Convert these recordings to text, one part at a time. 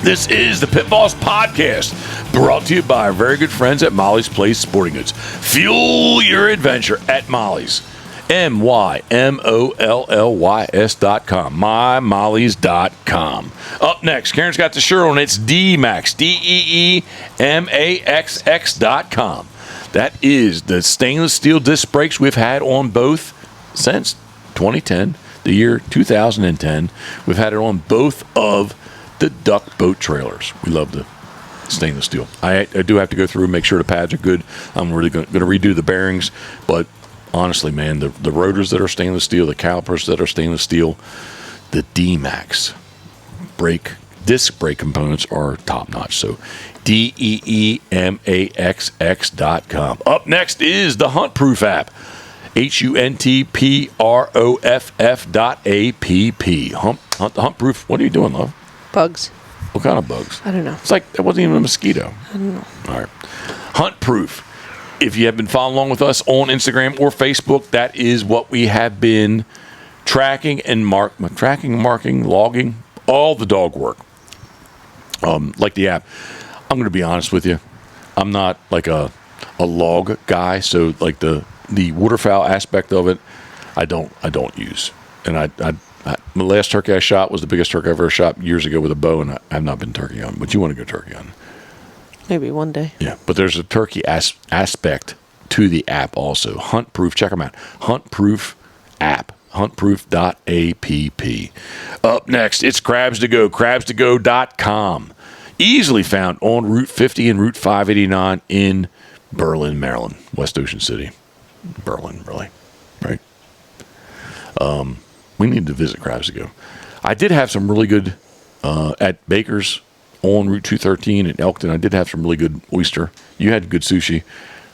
This is the Pitboss Podcast, brought to you by our very good friends at Molly's Place Sporting Goods. Fuel your adventure at Molly's. MYMOLLYS.com. MyMolly's.com. Up next, Karen's got the shirt on. It's D-Max. DEEMAXX.com. That is the stainless steel disc brakes we've had on both since 2010, the year 2010. We've had it on both of the duck boat trailers. We love the stainless steel. I do have to go through and make sure the pads are good. I'm really going to redo the bearings, but honestly, man, the rotors that are stainless steel, the calipers that are stainless steel, the D-Max disc brake components are top notch. So DEEMAXX.com. Up next is the Huntproof app. HUNTPROFF.app. Huntproof. What are you doing, love? Bugs. What kind of bugs? I don't know. It's like that wasn't even a mosquito. I don't know. All right. Huntproof. If you have been following along with us on Instagram or Facebook, that is what we have been tracking and marking, logging, all the dog work. Like the app. I'm going to be honest with you. I'm not like a log guy, so like the waterfowl aspect of it, I don't use. And the last turkey I shot was the biggest turkey I ever shot years ago with a bow, and I've not been turkey hunting. But you want to go turkey hunting? Maybe one day. Yeah, but there's a turkey aspect to the app also. Huntproof, check them out. Huntproof app. Huntproof.app. Up next, it's Crabs to Go. Crabstogo.com. Easily found on Route 50 and Route 589 in Berlin, Maryland. West Ocean City. Berlin, really. Right? We need to visit Crabs to Go. I did have some really good, at Baker's on Route 213 in Elkton, I did have some really good oyster. You had good sushi.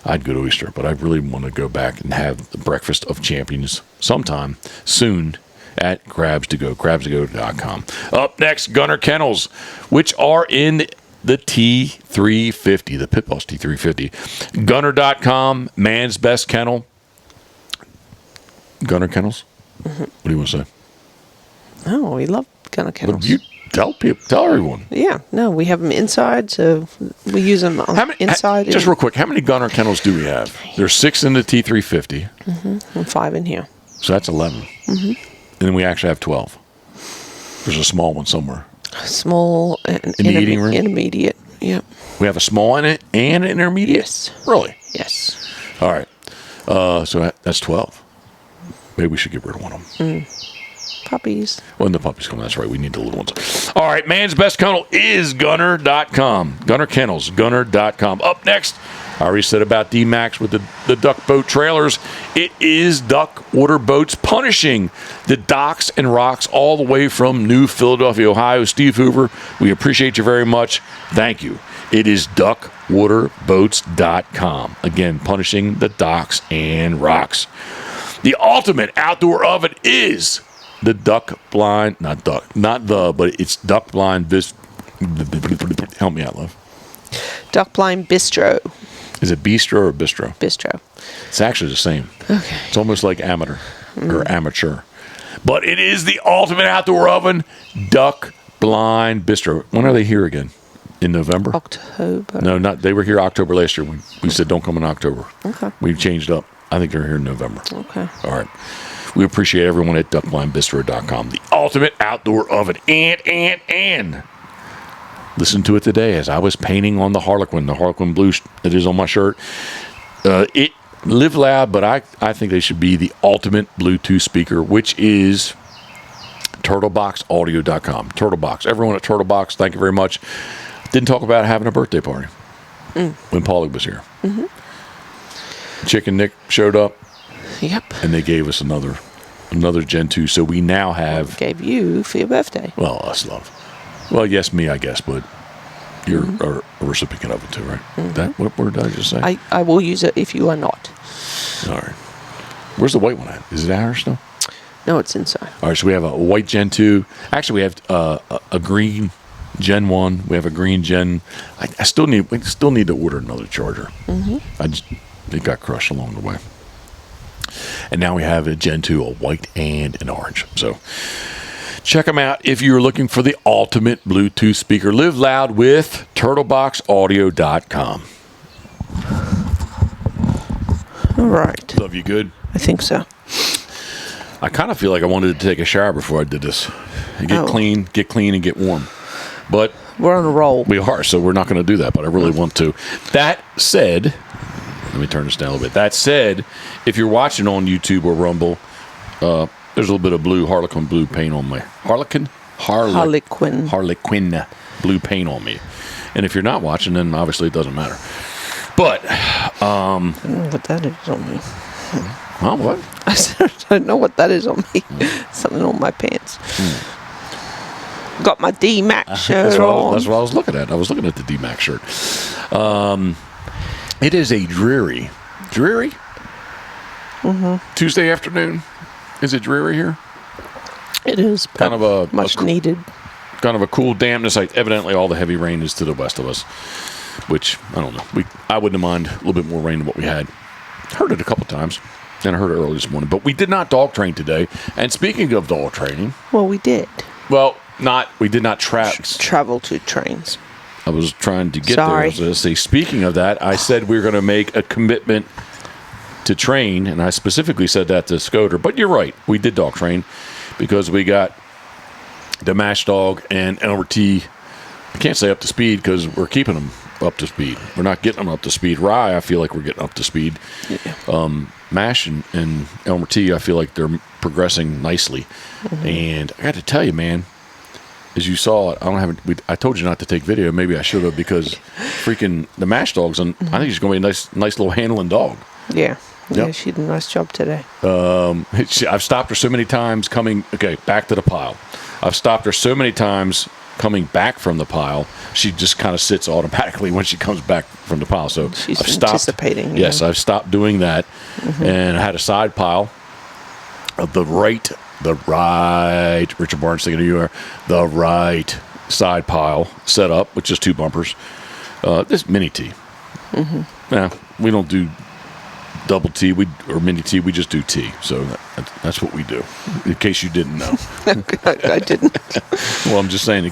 I had good oyster, but I really want to go back and have the breakfast of champions sometime soon at Crabs to Go, crabstogo.com. Up next, Gunner Kennels, which are in the T350, the Pitboss T350. Gunner.com, man's best kennel. Gunner Kennels? Mm-hmm. What do you want to say? Oh, we love Gunner Kennels. You tell everyone. Yeah, no, we have them inside, so we use them inside. Just real quick, how many Gunner Kennels do we have? There's 6 in the T350. Mm-hmm. And 5 in here. So that's 11. Mm-hmm. And then we actually have 12. There's a small one somewhere. Small and in the eating room? Intermediate, yep. We have a small in it and an intermediate? Yes. Really? Yes. All right. So that's 12. Maybe we should get rid of one of them. Puppies. When the puppies come, that's right. We need the little ones. All right. Man's best kennel is Gunner.com. Gunner Kennels, Gunner.com. Up next, I already said about D-Max with the duck boat trailers. It is Duck Water Boats punishing the docks and rocks all the way from New Philadelphia, Ohio. Steve Hoover, we appreciate you very much. Thank you. It is duckwaterboats.com. Again, punishing the docks and rocks. The ultimate outdoor oven is the Duck Blind, but it's Duck Blind help me out, love. Duck Blind Bistro. Is it bistro or bistro? Bistro. It's actually the same. Okay. It's almost like amateur or amateur. But it is the ultimate outdoor oven, Duck Blind Bistro. When are they here again? In November? October. No, they were here October last year. We said don't come in October. Okay. We've changed up. I think they're here in November. Okay. All right. We appreciate everyone at duckblindbistro.com. The ultimate outdoor oven. And listen to it today as I was painting on the Harlequin blue that is on my shirt. It live loud, but I think they should be the ultimate Bluetooth speaker, which is turtleboxaudio.com. Turtlebox. Everyone at Turtlebox, thank you very much. Didn't talk about having a birthday party when Paulie was here. Mm-hmm. Chicken Nick showed up. Yep. And they gave us another Gen 2. So we now have... Gave you for your birthday. Well, us, love. Well, yes, me, I guess, but you're a recipient of it too, right? Mm-hmm. What word did I just say? I will use it if you are not. All right. Where's the white one at? Is it ours still? No, it's inside. All right, so we have a white Gen 2. Actually, we have a green Gen 1. We have a green Gen... we still need to order another charger. Mm-hmm. It got crushed along the way. And now we have a Gen 2, a white and an orange. So Check them out if you're looking for the ultimate Bluetooth speaker. Live loud with turtleboxaudio.com. All right. Love you good? I think so. I kind of feel like I wanted to take a shower before I did this. And get clean, and get warm. But we're on a roll. We are, so we're not going to do that, but I really want to. That said, let me turn this down a little bit. That said, if you're watching on YouTube or Rumble, there's a little bit of Harlequin blue paint on me. Harlequin blue paint on me. And if you're not watching, then obviously it doesn't matter. But I don't know what that is on me. Huh? What? I said, I don't know what that is on me. Something on my pants. Got my D-Max shirt on. That's what I was looking at. I was looking at the D-Max shirt. It is a dreary Tuesday afternoon. Is it dreary here? It is. Kind of a much needed. Kind of a cool dampness. Like evidently, all the heavy rain is to the west of us, which I don't know. I wouldn't mind a little bit more rain than what we had. Heard it a couple times, and I heard it early this morning. But we did not dog train today. And speaking of dog training, well, we did. Well, we did not travel to trains. I was trying to get there. I was going to say, speaking of that, I said we were going to make a commitment to train, and I specifically said that to Scoter. But you're right, we did dog train because we got the mash dog and Elmer T. I can't say up to speed because we're keeping them up to speed. We're not getting them up to speed. Rye, I feel like we're getting up to speed. Yeah. Mash and Elmer T, I feel like they're progressing nicely. Mm-hmm. And I got to tell you, man, as you saw, I told you not to take video. Maybe I should have because freaking the mash dog's I think she's going to be a nice little handling dog. Yeah. Yeah, she did a nice job today. I've stopped her so many times back to the pile. I've stopped her so many times coming back from the pile. She just kind of sits automatically when she comes back from the pile. So she's I've stopped anticipating. Yes, I've stopped doing that. Mm-hmm. And I had a side pile of the right, Richard Barnes thinking of you are, the right side pile set up with just two bumpers. This mini T. Mm-hmm. Now, we don't do double T or mini T, we just do T. So that's what we do, in case you didn't know. I didn't. Well, I'm just saying,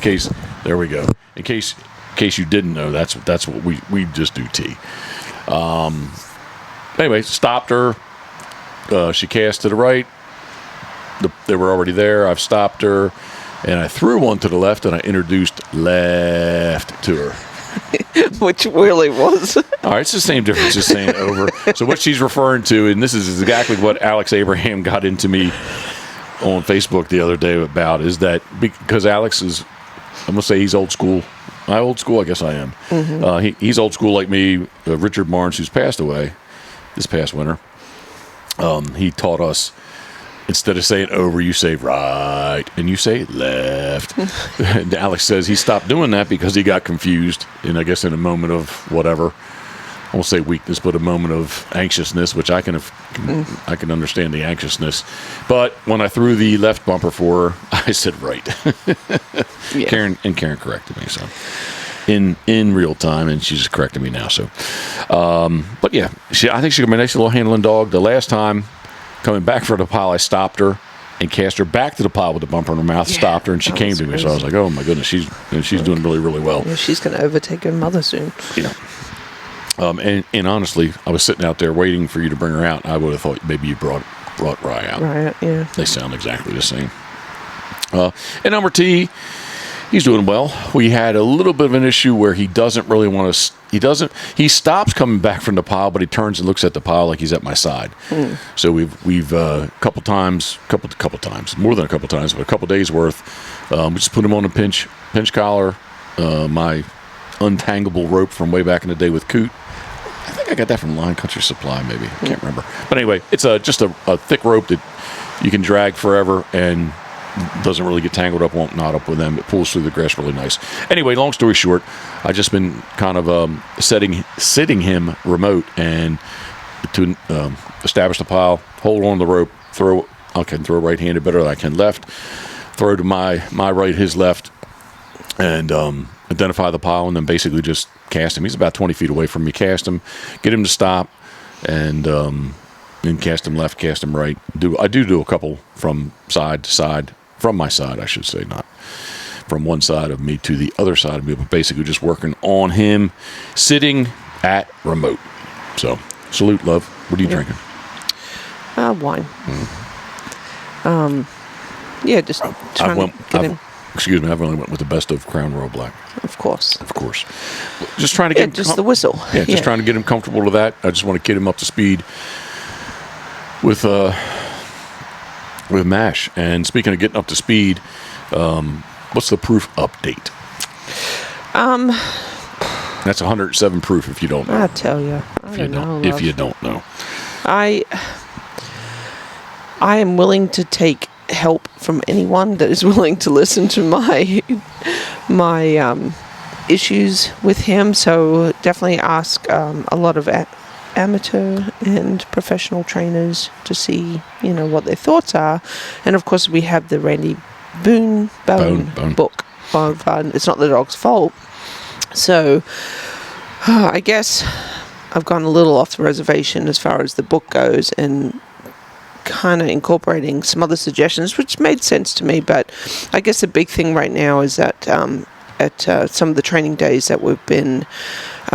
there we go. In case you didn't know, that's what we just do T. Anyway, stopped her. She cast to the right. They were already there. I've stopped her, and I threw one to the left, and I introduced left to her. Which really was. All right, it's the same difference, just saying it over. So what she's referring to, and this is exactly what Alex Abraham got into me on Facebook the other day about, is that because Alex is, I'm going to say he's old school. Am I old school? I guess I am. Mm-hmm. He's old school like me. Richard Barnes, who's passed away this past winter, he taught us, instead of saying over, you say right, and you say left. And Alex says he stopped doing that because he got confused, and I guess in a moment of whatever, I won't say weakness, but a moment of anxiousness, which I can understand the anxiousness. But when I threw the left bumper for her, I said right. Yeah. Karen corrected me, so in real time, and she's just correcting me now. So, but yeah, I think she's gonna be a nice little handling dog. The last time, coming back from the pile, I stopped her and cast her back to the pile with the bumper in her mouth, stopped her, and she came to me. So I was like, oh, my goodness, she's doing really, really well. Yeah, she's going to overtake her mother soon. Yeah. And honestly, I was sitting out there waiting for you to bring her out. I would have thought maybe you brought Rye out. Right, yeah. They sound exactly the same. And number T, he's doing well. We had a little bit of an issue where he doesn't really want to. He stops coming back from the pile, but he turns and looks at the pile like he's at my side. So we've a couple times, more than a couple times, but a couple days worth. We just put him on a pinch collar, my untangable rope from way back in the day with Coot. I think I got that from Line Country Supply, maybe. I can't remember. But anyway, it's just a thick rope that you can drag forever and doesn't really get tangled up, won't knot up with them. It pulls through the grass really nice. Anyway, long story short, I've just been kind of sitting him remote and to establish the pile, hold on the rope, I can throw right-handed better than I can left, throw to my right, his left, and identify the pile, and then basically just cast him. He's about 20 feet away from me. Cast him, get him to stop, and cast him left, cast him right. I do a couple from side to side from my side, I should say, not from one side of me to the other side of me, but basically just working on him sitting at remote. So, salute, love. What are you drinking? Wine. Yeah, just trying to get him. Excuse me, I've only went with the best of Crown Royal Black. Of course. Just trying to get him just the whistle. Yeah, just trying to get him comfortable with that. I just want to get him up to speed with MASH. And speaking of getting up to speed, what's the proof update? That's 107 proof if you don't know. I tell you. If you don't know. I am willing to take help from anyone that is willing to listen to my issues with him. So definitely ask a lot of amateur and professional trainers to see, what their thoughts are. And of course, we have the Randy Bone book. It's not the dog's fault. So I guess I've gone a little off the reservation as far as the book goes, and kind of incorporating some other suggestions, which made sense to me. But I guess the big thing right now is that at some of the training days that we've been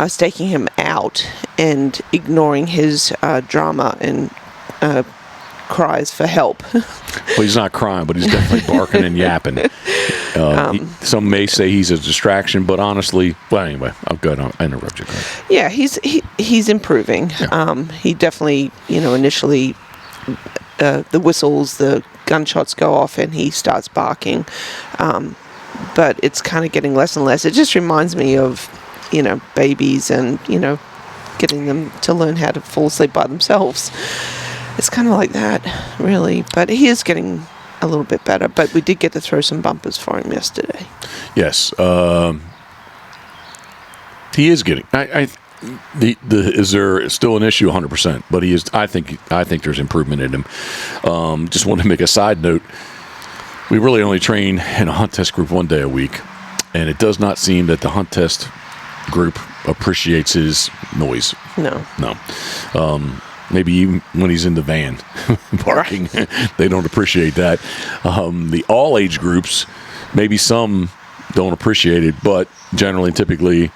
staking him out and ignoring his drama and cries for help. Well, he's not crying, but he's definitely barking and yapping. Some may say he's a distraction, but honestly, well, anyway, I'll go ahead. I interrupt you. Yeah, he's improving. Yeah. He definitely, initially the whistles, the gunshots go off, and he starts barking. But it's kind of getting less and less. It just reminds me of, babies and, getting them to learn how to fall asleep by themselves. It's kind of like that, really. But he is getting a little bit better. But we did get to throw some bumpers for him yesterday. Yes. He is getting... is there still an issue? 100%. But he is... I think there's improvement in him. Just wanted to make a side note. We really only train in a hunt test group one day a week. And it does not seem that the hunt test group appreciates his noise. No. Maybe even when he's in the van barking, they don't appreciate that. The all age groups, maybe some don't appreciate it, but generally, typically,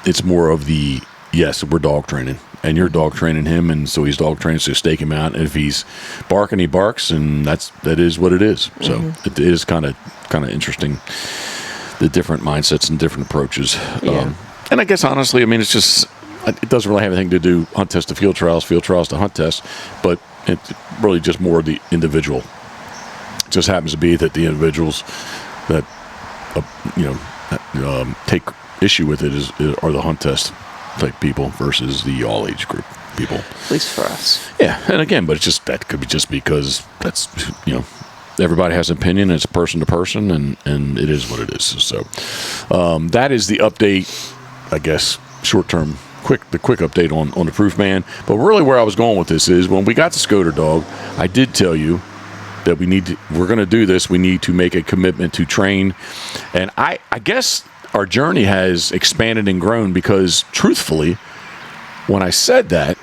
it's more of the, yes, we're dog training, and you're dog training him, and so he's dog training, so stake him out. And if he's barking, he barks, and that is what it is. So it is kind of interesting, the different mindsets and different approaches. Yeah. And I guess honestly, it's just... It doesn't really have anything to do hunt test to field trials to hunt test, but it's really just more the individual. It just happens to be that the individuals that take issue with it are the hunt test type people versus the all age group people. At least for us. Yeah, and again, but it's just that could be just because that's everybody has an opinion. And it's person to person, and it is what it is. So that is the update, I guess, short term. The quick update on the proof man. But really where I was going with this is when we got the Scoter dog, I did tell you that we're going to do this. We need to make a commitment to train. And I guess our journey has expanded and grown because truthfully, when I said that,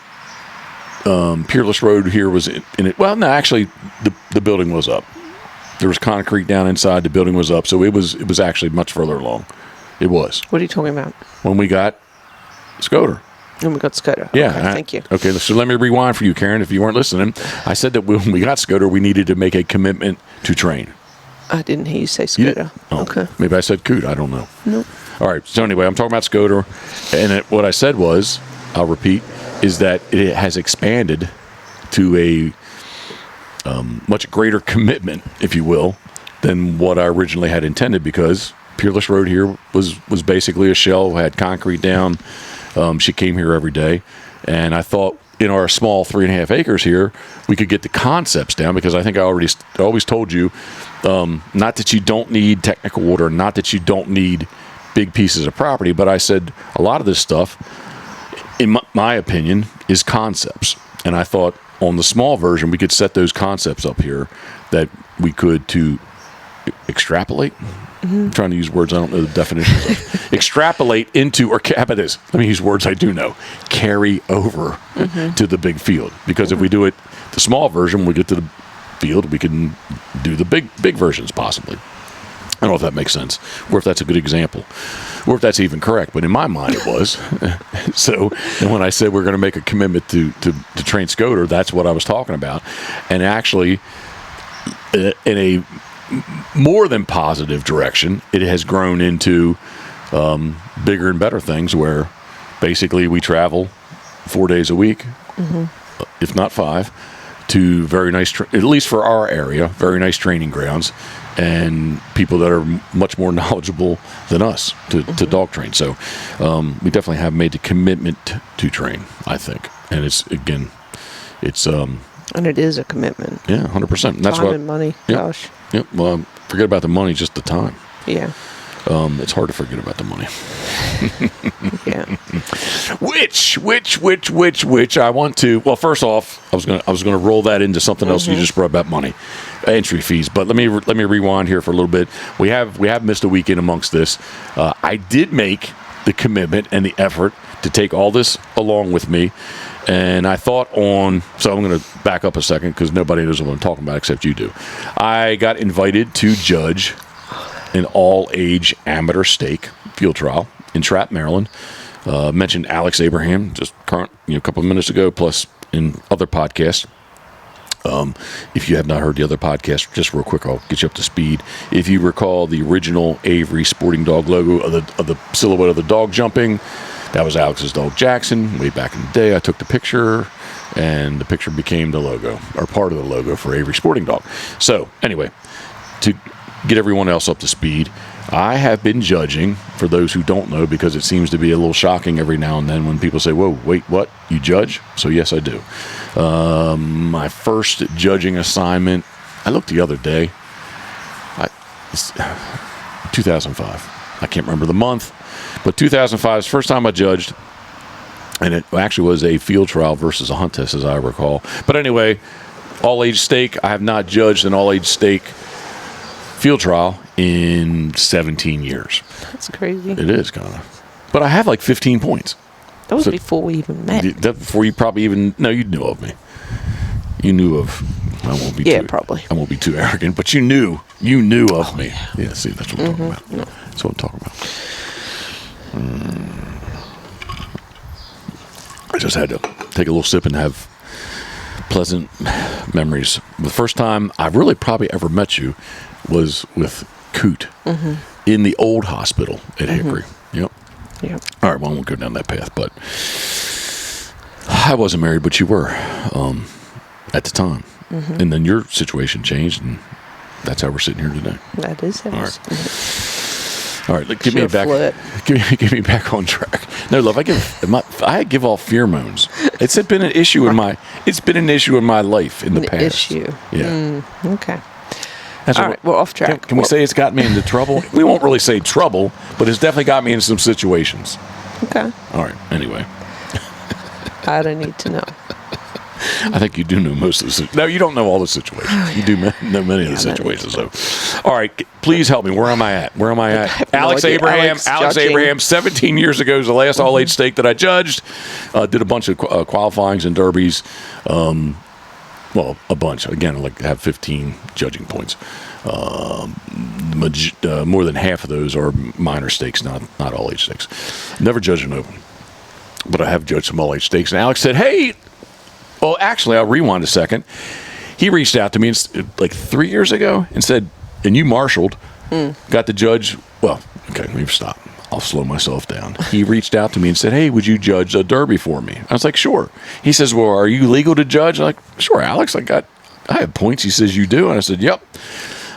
Peerless Road here was in it. Well, no, actually the building was up. There was concrete down inside. The building was up. So it was actually much further along. It was. What are you talking about? When we got Scoter. And we got Scoter. Yeah. Okay, thank you. Okay, so let me rewind for you, Karen, if you weren't listening. I said that when we got Scoter, we needed to make a commitment to train. I didn't hear you say Scoter. Okay. Maybe I said coot. I don't know. Nope. All right. So anyway, I'm talking about Scoter. And what I said was, I'll repeat, is that it has expanded to a much greater commitment, if you will, than what I originally had intended because Peerless Road here was basically a shell, had concrete down. She came here every day, and I thought in our small 3.5 acres here, we could get the concepts down because I think I always told you, not that you don't need technical water, not that you don't need big pieces of property, but I said a lot of this stuff, in my opinion, is concepts. And I thought on the small version, we could set those concepts up here that we could to extrapolate. I'm trying to use words I don't know the definitions of. Extrapolate into, or let me use words I do know. Carry over to the big field. Because if we do it, the small version, we get to field, we can do the big versions possibly. I don't know if that makes sense, or if that's a good example, or if that's even correct. But in my mind, it was. So, and when I said we're going to make a commitment to train Scoter, that's what I was talking about. And actually, in a more than positive direction, it has grown into bigger and better things, where basically we travel 4 days a week, if not 5, to very nice, at least for our area, very nice training grounds, and people that are much more knowledgeable than us to dog train. So we definitely have made the commitment to train, I think. And it's, again, it's... and it is a commitment. Yeah, 100%. And that's time what, and money. Yep, Gosh. Yep. Well, forget about the money, just the time. Yeah. It's hard to forget about the money. Yeah. Which I want to. Well, first off, I was gonna roll that into something else you just brought about money, entry fees. But let me rewind here for a little bit. We have missed a weekend amongst this. I did make the commitment and the effort to take all this along with me, and I thought on. So I'm going to back up a second because nobody knows what I'm talking about except you do. I got invited to judge an all-age amateur stake field trial in Trapp, Maryland. Mentioned Alex Abraham just a couple of minutes ago, plus in other podcasts. If you have not heard the other podcast, just real quick, I'll get you up to speed. If you recall the original Avery Sporting Dog logo of the silhouette of the dog jumping, that was Alex's dog Jackson. Way back in the day, I took the picture, and the picture became the logo, or part of the logo for Avery Sporting Dog. So anyway, to get everyone else up to speed, I have been judging, for those who don't know, because it seems to be a little shocking every now and then when people say, whoa, wait, what? You judge? So yes, I do. My first judging assignment, I looked the other day, it's 2005. I can't remember the month, but 2005 is the first time I judged, and it actually was a field trial versus a hunt test, as I recall. But anyway, all-age stake, I have not judged an all-age stake field trial in 17 years. That's crazy. It is kind of. But I have like 15 points. That was before we even met. Before you probably even... No, you knew of me. You knew of... I won't be probably. I won't be too arrogant, but you knew of me. Yeah, see, that's what I'm talking about. Yeah. That's what I'm talking about. I just had to take a little sip and have pleasant memories. The first time I really probably ever met you was with Coot in the old hospital at Hickory. Yep. All right, well, I won't go down that path, but I wasn't married, but you were at the time. And then your situation changed, and that's how we're sitting here today. That is how we're sitting here. All right, give me back on track. No, love, I give off pheromones. It's been an issue in my life in the past. Issue. Yeah. Okay. All right, we're off track. Can we say it's got me into trouble? We won't really say trouble, but it's definitely got me in some situations. Okay. All right. Anyway. I don't need to know. I think you do know most of the situations. No, you don't know all the situations. You do know many of the situations. So, all right, please help me. Where am I at? Alex Abraham. Alex Abraham, 17 years ago, was the last all-age stake that I judged. Did a bunch of qualifyings and derbies. Well, a bunch. Again, I like to have 15 judging points. More than half of those are minor stakes, not all-age stakes. Never judged an open, but I have judged some all-age stakes. And Alex said, hey... Well, actually, I'll rewind a second. He reached out to me like 3 years ago and said, and you marshaled, got to judge. Well, okay, let me stop. I'll slow myself down. He reached out to me and said, hey, would you judge a derby for me? I was like, sure. He says, well, are you legal to judge? I'm like, sure, Alex, I have points. He says, you do? And I said, yep.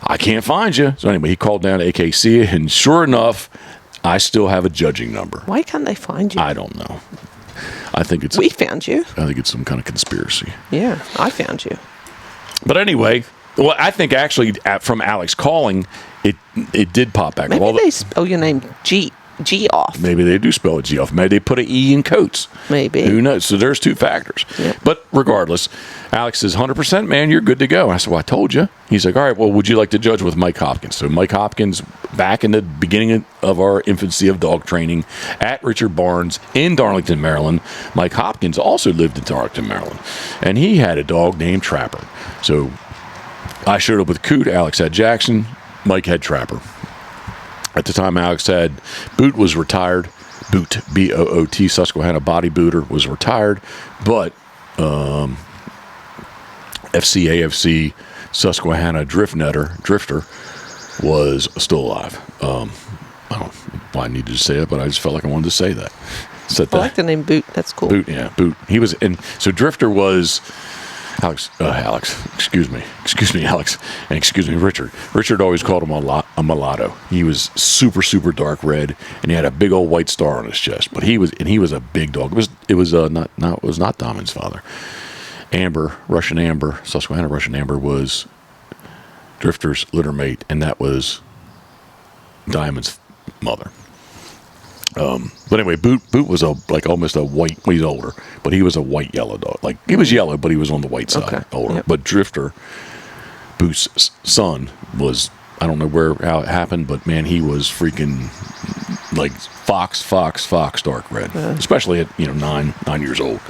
I can't find you. So anyway, he called down to AKC, and sure enough, I still have a judging number. Why can't they find you? I don't know. I think we found you. I think it's some kind of conspiracy. Yeah, I found you. But anyway, well, I think actually from Alex calling, it did pop back. Maybe they spell your name G off. Maybe they do spell it G off. Maybe they put an E in Coates. Maybe. Who knows? So there's two factors. Yep. But regardless, Alex says, 100%, man, you're good to go. I said, well, I told you. He's like, all right, well, would you like to judge with Mike Hopkins? So Mike Hopkins, back in the beginning of our infancy of dog training at Richard Barnes in Darlington, Maryland. Mike Hopkins also lived in Darlington, Maryland. And he had a dog named Trapper. So I showed up with Coot. Alex had Jackson. Mike had Trapper. At the time, Alex had Boot was retired. Boot, B-O-O-T, Susquehanna Body Booter was retired, but FCAFC Susquehanna Drifter was still alive. I don't know why I needed to say it, but I just felt like I wanted to say that. I like the name Boot. That's cool. Boot, yeah, Boot. He was, and so Drifter was Alex, excuse me, Alex, and excuse me, Richard. Richard always called him a mulatto. He was super, super dark red, and he had a big old white star on his chest. But he was a big dog. It was not Damon's father. Amber, Russian Amber, Susquehanna Russian Amber was Drifter's litter mate, and that was Diamond's mother. But anyway, Boot was almost a white. Well, he's older, but he was a white yellow dog. Like he was yellow, but he was on the white side. Okay. Older. Yep. But Drifter, Boot's son, was, I don't know how it happened, but man, he was freaking like fox dark red, especially at 9 years old.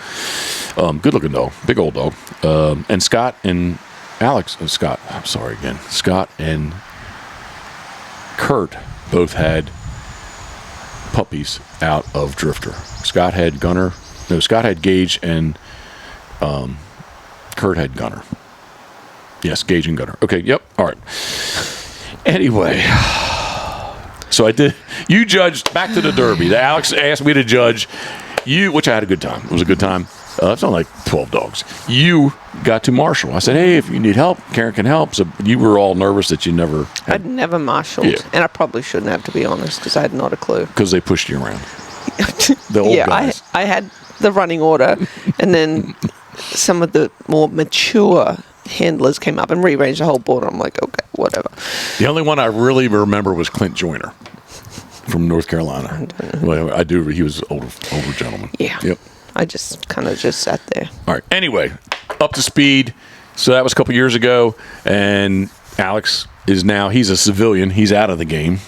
Good looking dog, big old dog. And Scott and Scott and Kurt both had puppies out of Drifter. Scott had Gage, and Kurt had Gunner. Yes, Gage and Gunner. Okay, yep, all right. Anyway, so I did. You judged, back to the Derby. Alex asked me to judge you, which I had a good time. It was a good time. It's not like 12 dogs. You got to marshal. I said, hey, if you need help, Karen can help. So you were all nervous that you never... I'd never marshaled, and I probably shouldn't have, to be honest, because I had not a clue. Because they pushed you around. The old guys. I had the running order, and then some of the more mature handlers came up and rearranged the whole board. I'm like, okay, whatever. The only one I really remember was Clint Joyner from North Carolina. Well, I do. He was an older gentleman. Yeah. Yep. I just kind of sat there. All right. Anyway, up to speed. So that was a couple years ago, and Alex is now, he's a civilian. He's out of the game,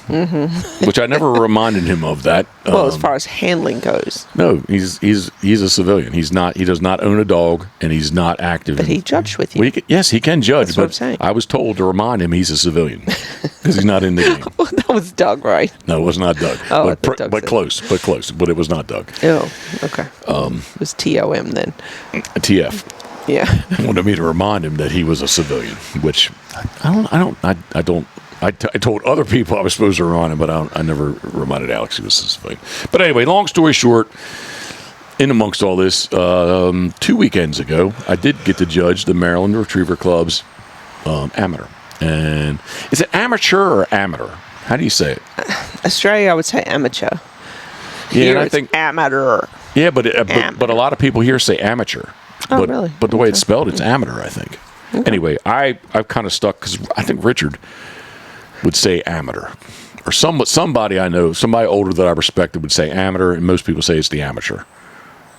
which I never reminded him of that. Well, as far as handling goes. No, he's a civilian. He does not own a dog, and he's not active. But he judged with you. Well, yes, he can judge. That's what I'm saying. I was told to remind him he's a civilian because he's not in the game. Well, that was Doug, right? No, it was not Doug. Oh, but close. But it was not Doug. Oh, okay. It was TOM then. TF. Yeah. Wanted me to remind him that he was a civilian, which I told other people I was supposed to remind him, but I never reminded Alex he was a civilian. But anyway, long story short, in amongst all this, 2 weekends ago, I did get to judge the Maryland Retriever Club's amateur. And is it amateur or amateur? How do you say it? Australia, I would say amateur. Yeah, Here and I it's think amateur. Yeah, but a lot of people here say amateur. Oh, really? But the way it's spelled, it's amateur, I think. Okay. Anyway, I've kind of stuck because I think Richard would say amateur. Or somebody I know, somebody older that I respected would say amateur, and most people say it's the amateur.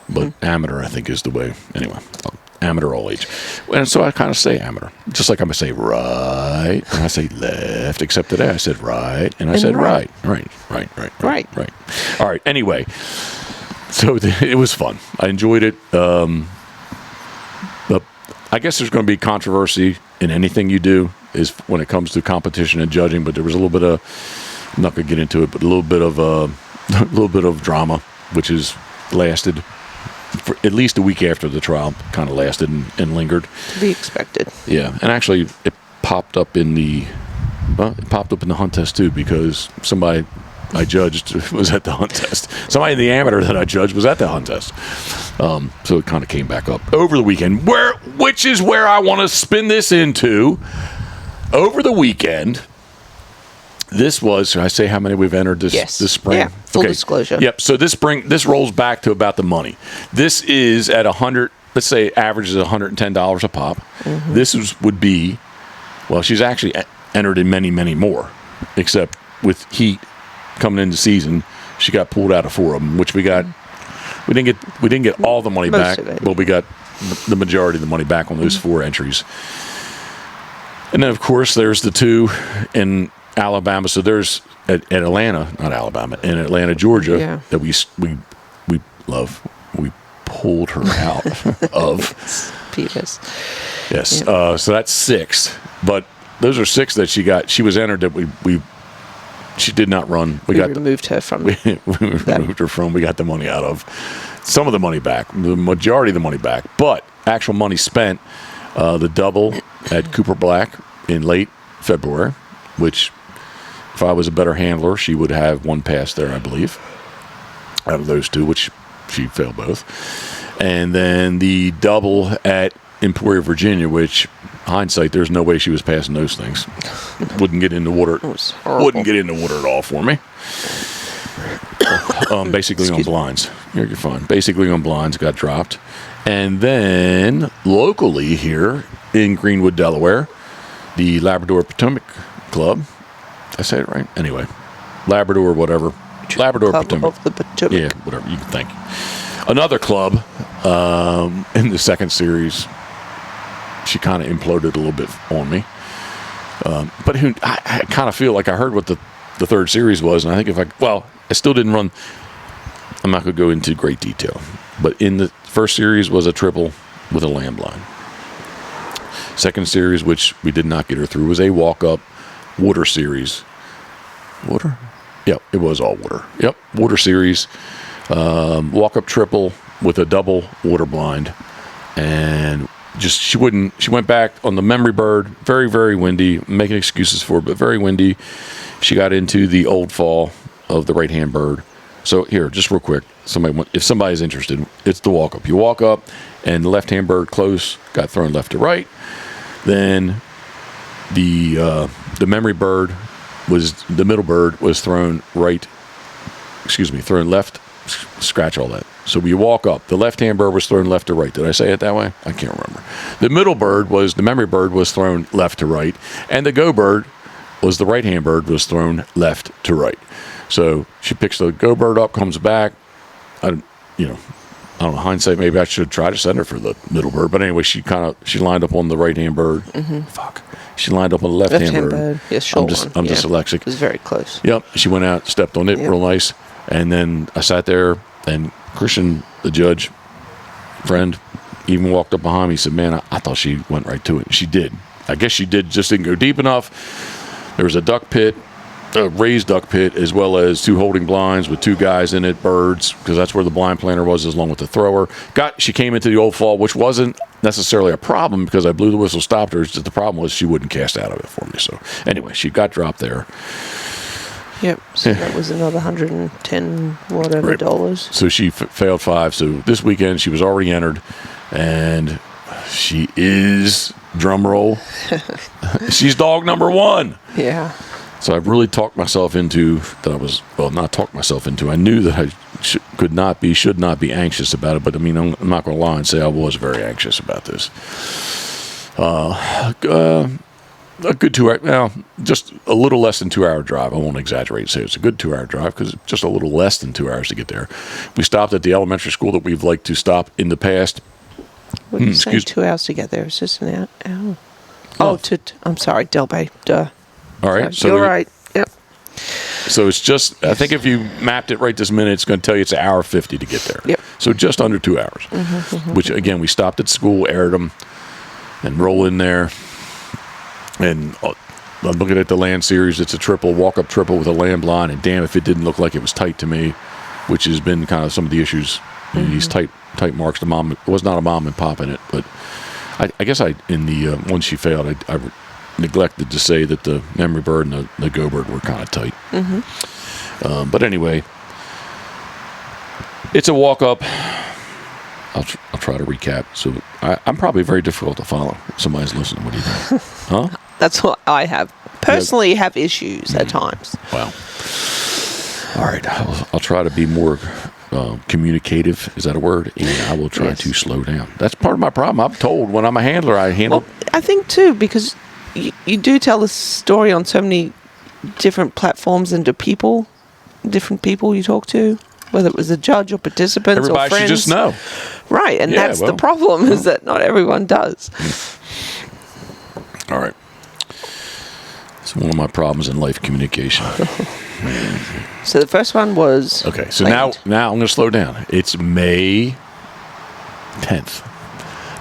But amateur, I think, is the way. Anyway, amateur all age. And so I kind of say amateur. Just like I'm going to say right, and I say left, except today I said right, and I said right. Right. All right, anyway. So it was fun. I enjoyed it. But I guess there's going to be controversy in anything you do is when it comes to competition and judging. But there was a little bit of, I'm not going to get into it, but a little bit of drama, which has lasted for at least a week after the trial. Kind of lasted and lingered. To be expected. Yeah, and actually it popped up in the hunt test too, because somebody I judged was at the hunt test. Somebody in the amateur that I judged was at the hunt test. So it kind of came back up over the weekend, which is where I want to spin this into. Over the weekend, this was, should I say how many we've entered this spring? Yeah, full disclosure. Yep, so this rolls back to about the money. This is at 100, let's say average is $110 a pop. Mm-hmm. This would be, well, she's actually entered in many, many more, except with heat coming into season, she got pulled out of 4 of them, which we didn't get all the money back, but we got the majority of the money back on those 4 entries. And then, of course, there's the 2 in Alabama. So there's at Atlanta, not Alabama, in Atlanta, Georgia, that we love. We pulled her out of. Peters. Yes. Yep. So that's 6. But those are 6 that she got. She was entered that she did not run. We removed her from. We removed her from. We got the money out of. Some of the money back. The majority of the money back. But actual money spent, the double at Cooper Black in late February, which if I was a better handler, she would have 1 pass there, I believe, out of those 2, which she failed both. And then the double at Emporia, Virginia, which hindsight, there's no way she was passing those things. Wouldn't get in the water. Wouldn't get in the water at all for me. Basically on blinds. You're fine. Basically on blinds, got dropped. And then locally here in Greenwood, Delaware, the Labrador Potomac Club. Did I say it right? Anyway, Labrador, whatever. Labrador Club Potomac. of the Potomac. Yeah, whatever. You can thank you. Another club in the second series. She kind of imploded a little bit on me. But I kind of feel like I heard what the third series was, and I think I still didn't run. I'm not going to go into great detail, but in the first series was a triple with a landline. Second series, which we did not get her through, was a walk-up water series. Water? Yep, it was all water. Yep, water series. Walk-up triple with a double water blind, and she went back on the Memory Bird, very, very windy, making excuses for it, but very windy. She got into the old fall of the right-hand bird. So here, just real quick, if somebody's interested, it's the walk-up. You walk up, and the left-hand bird close got thrown left to right. Then the Memory Bird the middle bird was thrown thrown left, scratch all that. So you walk up. The left-hand bird was thrown left to right. Did I say it that way? I can't remember. The Memory Bird was thrown left to right, and the Go Bird the right-hand bird was thrown left to right. So she picks the Go Bird up, comes back. I don't know, hindsight, maybe I should try to send her for the middle bird. But anyway, she lined up on the right-hand bird. Mm-hmm. Fuck. She lined up on the left-hand bird. Yes, short I'm dyslexic. It was very close. Yep. She went out, stepped on it real nice. And then I sat there, and Christian, the judge, friend, even walked up behind me. He said, man, I thought she went right to it. She did. I guess she did, just didn't go deep enough. There was a duck pit, a raised duck pit, as well as 2 holding blinds with 2 guys in it, birds, because that's where the blind planter was, along with the thrower. She came into the old fall, which wasn't necessarily a problem because I blew the whistle, stopped her. It's just the problem was she wouldn't cast out of it for me. So anyway, she got dropped there. Yep. So that was another $110 dollars. So she failed 5. So this weekend she was already entered, and she is, drum roll, she's dog number 1. Yeah. So I've really talked myself into not talked myself into. I knew that I should not be anxious about it, but I mean, I'm not going to lie and say I was very anxious about this. A good 2 hour, now just a little less than 2 hour drive. I won't exaggerate and say it's a good 2 hour drive because it's just a little less than 2 hours to get there. We stopped at the elementary school that we've liked to stop in the past. What did you say? 2 hours to get there? It's just an hour. Oh, I'm sorry, DelBay. Duh. All right. So you're right. Yep. So it's just, I think if you mapped it right this minute, it's going to tell you it's 1 hour 50 to get there. Yep. So just under 2 hours, which again, we stopped at school, aired them, and roll in there. And I'm looking at the land series. It's a triple, walk-up triple with a landline, and damn if it didn't look like it was tight to me, which has been kind of some of the issues. These tight marks. The mom, it was not a mom and pop in it, but I guess in the one she failed, I neglected to say that the Memory Bird and the Go Bird were kind of tight. But anyway, it's a walk-up. I'll try to recap. So I'm probably very difficult to follow. If somebody's listening. What do you think? Huh? That's what I have. Personally, have issues at times. Wow. All right. I'll try to be more communicative. Is that a word? And I will try to slow down. That's part of my problem. I'm told when I'm a handler, I handle. Well, I think too, because you do tell the story on so many different platforms and to different people you talk to, whether it was a judge or participants Everybody or friends. should just know. Right, and that's the problem, is that not everyone does. All right. It's one of my problems in life, communication. So the first one was... Okay, so now I'm going to slow down. It's May 10th.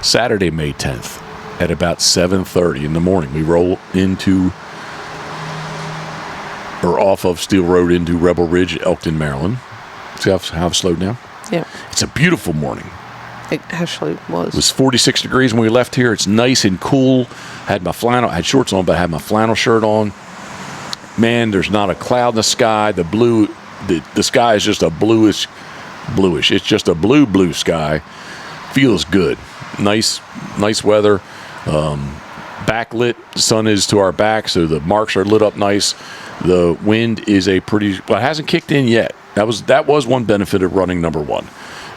Saturday, May 10th. at about 7:30 in the morning. We roll into or off of Steel Road into Rebel Ridge, Elkton, Maryland. See how I've slowed down? Yeah. It's a beautiful morning. It actually was. It was 46 degrees when we left here. It's nice and cool. I had shorts on, but I had my flannel shirt on. Man, there's not a cloud in the sky. The sky is just a bluish. It's just a blue sky. Feels good. Nice weather. Backlit. The sun is to our back, so the marks are lit up nice. The wind is it hasn't kicked in yet. That was one benefit of running number one.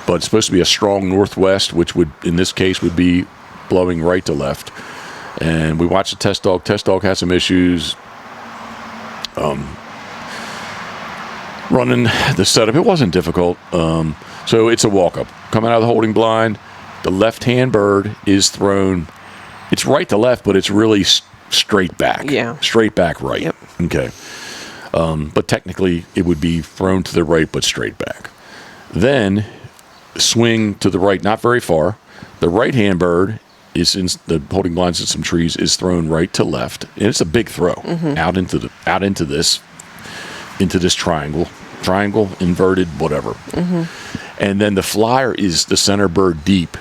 But it's supposed to be a strong northwest, which would, in this case, would be blowing right to left. And we watched the test dog. Test dog had some issues running the setup. It wasn't difficult. So it's a walk-up. Coming out of the holding blind, the left-hand bird is thrown. It's right to left, but it's really straight back. Yeah. Straight back right. Yep. Okay. But technically, it would be thrown to the right, but straight back. Then swing to the right, not very far. The right-hand bird is in the holding blinds in some trees, is thrown right to left, and it's a big throw out into this triangle, inverted, whatever. And then the flyer is the center bird deep,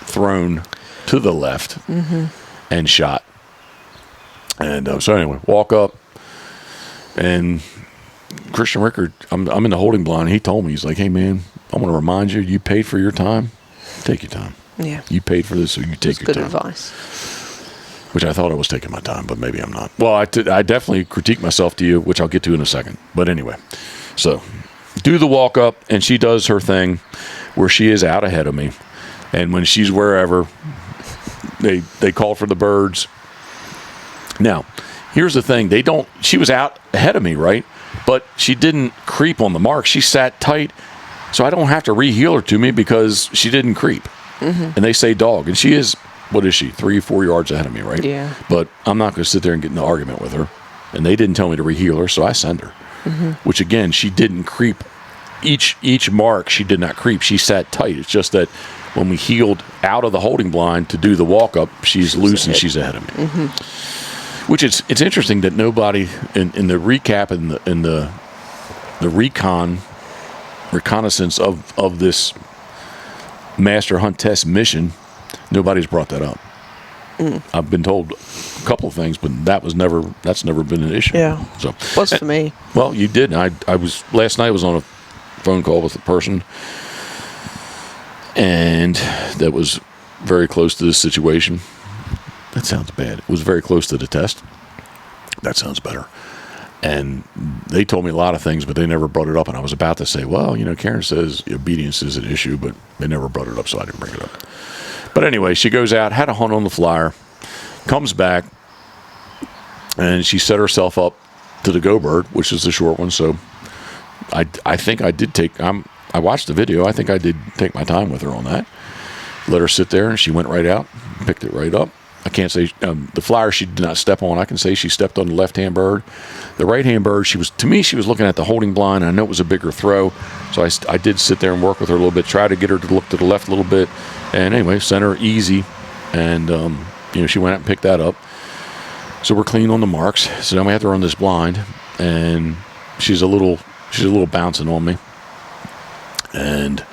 thrown to the left and shot. And so anyway, walk up, and Christian Rickard, I'm in the holding blind. He told me, he's like, "Hey man, I want to remind you, you paid for your time. Take your time. Yeah. You paid for this, so you take your time." Good advice. Which I thought I was taking my time, but maybe I'm not. Well, I definitely critique myself to you, which I'll get to in a second. But anyway, so do the walk up, and she does her thing where she is out ahead of me. And when she's wherever, they call for the birds. Now, here's the thing. She was out ahead of me, right? But she didn't creep on the mark. She sat tight, so I don't have to re-heel her to me because she didn't creep. And they say dog. And she is, what is she, 3-4 yards ahead of me, right? Yeah. But I'm not going to sit there and get in an argument with her. And they didn't tell me to re-heel her, so I send her. Which, again, she didn't creep. Each mark, she did not creep. She sat tight. It's just that when we heeled out of the holding blind to do the walk-up, she's loose and she's ahead of me. Which it's interesting that nobody in the recap and in the reconnaissance of this master hunt test mission, nobody's brought that up. I've been told a couple of things, but that's never been an issue. Yeah. So Was for me. Well, you did. I was last night. I was on a phone call with a person, and that was very close to this situation. That sounds bad. It was very close to the test. That sounds better. And they told me a lot of things, but they never brought it up. And I was about to say, well, Karen says obedience is an issue, but they never brought it up, so I didn't bring it up. But anyway, she goes out, had a hunt on the flyer, comes back, and she set herself up to the go bird, which is the short one. So I think I did I watched the video. I think I did take my time with her on that. Let her sit there, and she went right out, picked it right up. I can't say the flyer she did not step on. I can say she stepped on the left-hand bird. The right-hand bird, she was looking at the holding blind. I know it was a bigger throw, so I did sit there and work with her a little bit, try to get her to look to the left a little bit. And anyway, sent her easy, and she went out and picked that up. So we're clean on the marks. So then we have to run this blind, and she's a little bouncing on me, and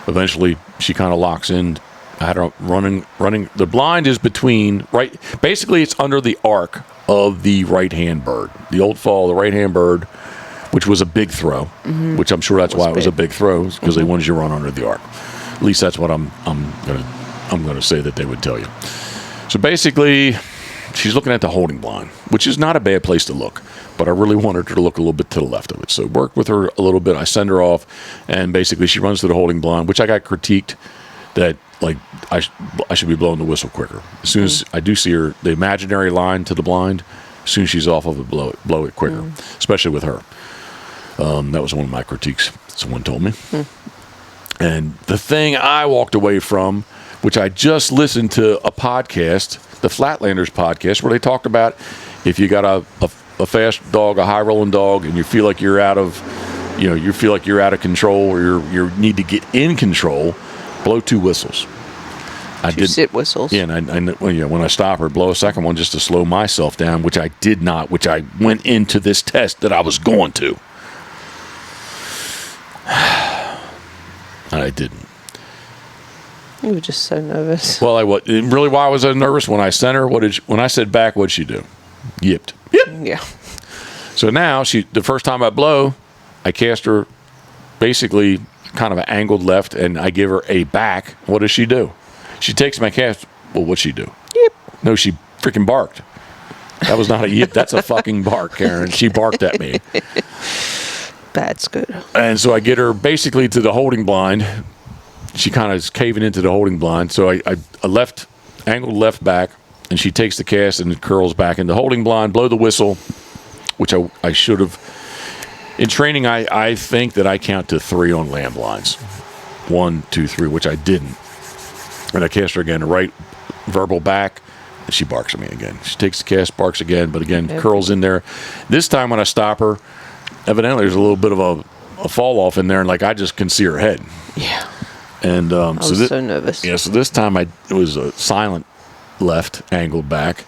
eventually she kind of locks in. I had her running. The blind is between right. Basically, it's under the arc of the right-hand bird. The old fall, the right-hand bird, which was a big throw. Which I'm sure that's why it was a big throw, because they wanted you to run under the arc. At least that's what I'm gonna say that they would tell you. So basically, she's looking at the holding blind, which is not a bad place to look. But I really wanted her to look a little bit to the left of it. So worked with her a little bit. I send her off, and basically she runs to the holding blind, which I got critiqued that I should be blowing the whistle quicker. As soon as I do see her, the imaginary line to the blind, as soon as she's off of it, blow it quicker, especially with her. That was one of my critiques someone told me. And the thing I walked away from, which I just listened to a podcast, the Flatlanders podcast, where they talked about if you got a fast dog, a high rolling dog, and you feel like you're out of control, or you need to get in control, blow 2 whistles. I did sit whistles. Yeah, and when I stop her, blow a second one just to slow myself down, which I did not, which I went into this test that I was going to. And I didn't. You were just so nervous. Well, really, why was I nervous? When I sent her, when I said back, what'd she do? Yipped. Yip. Yeah. So now, the first time I blow, I cast her basically kind of an angled left, and I give her a back. What does she do? She takes my cast. Well, what'd she do? Yip. No, she freaking barked. That was not a yip. That's a fucking bark, Karen. She barked at me. Bad Scoter. And so I get her basically to the holding blind. She kind of is caving into the holding blind. So I angled left back, and she takes the cast and curls back into holding blind, blow the whistle, which I should have. In training, I think that I count to 3 on land blinds. 1, 2, 3, which I didn't. And I cast her again, right verbal back, and she barks at me again. She takes the cast, barks again, but again, curls in there. This time when I stop her, evidently there's a little bit of a fall off in there, and I just can see her head. Yeah. And I was so nervous. Yeah, so this time it was a silent left, angled back.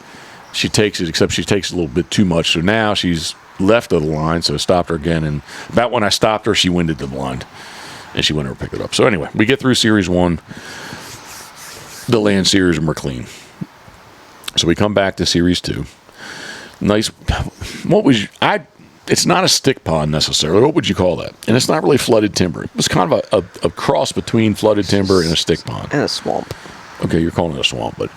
She takes it, except she takes a little bit too much. So now she's left of the line, so I stopped her again. And about when I stopped her, she winded the blind, and she went over to pick it up. So anyway, we get through Series 1, the land series, and we're clean. So we come back to Series 2. Nice. It's not a stick pond necessarily. What would you call that? And it's not really flooded timber. It was kind of a cross between flooded timber and a stick pond. And a swamp. Okay, you're calling it a swamp, but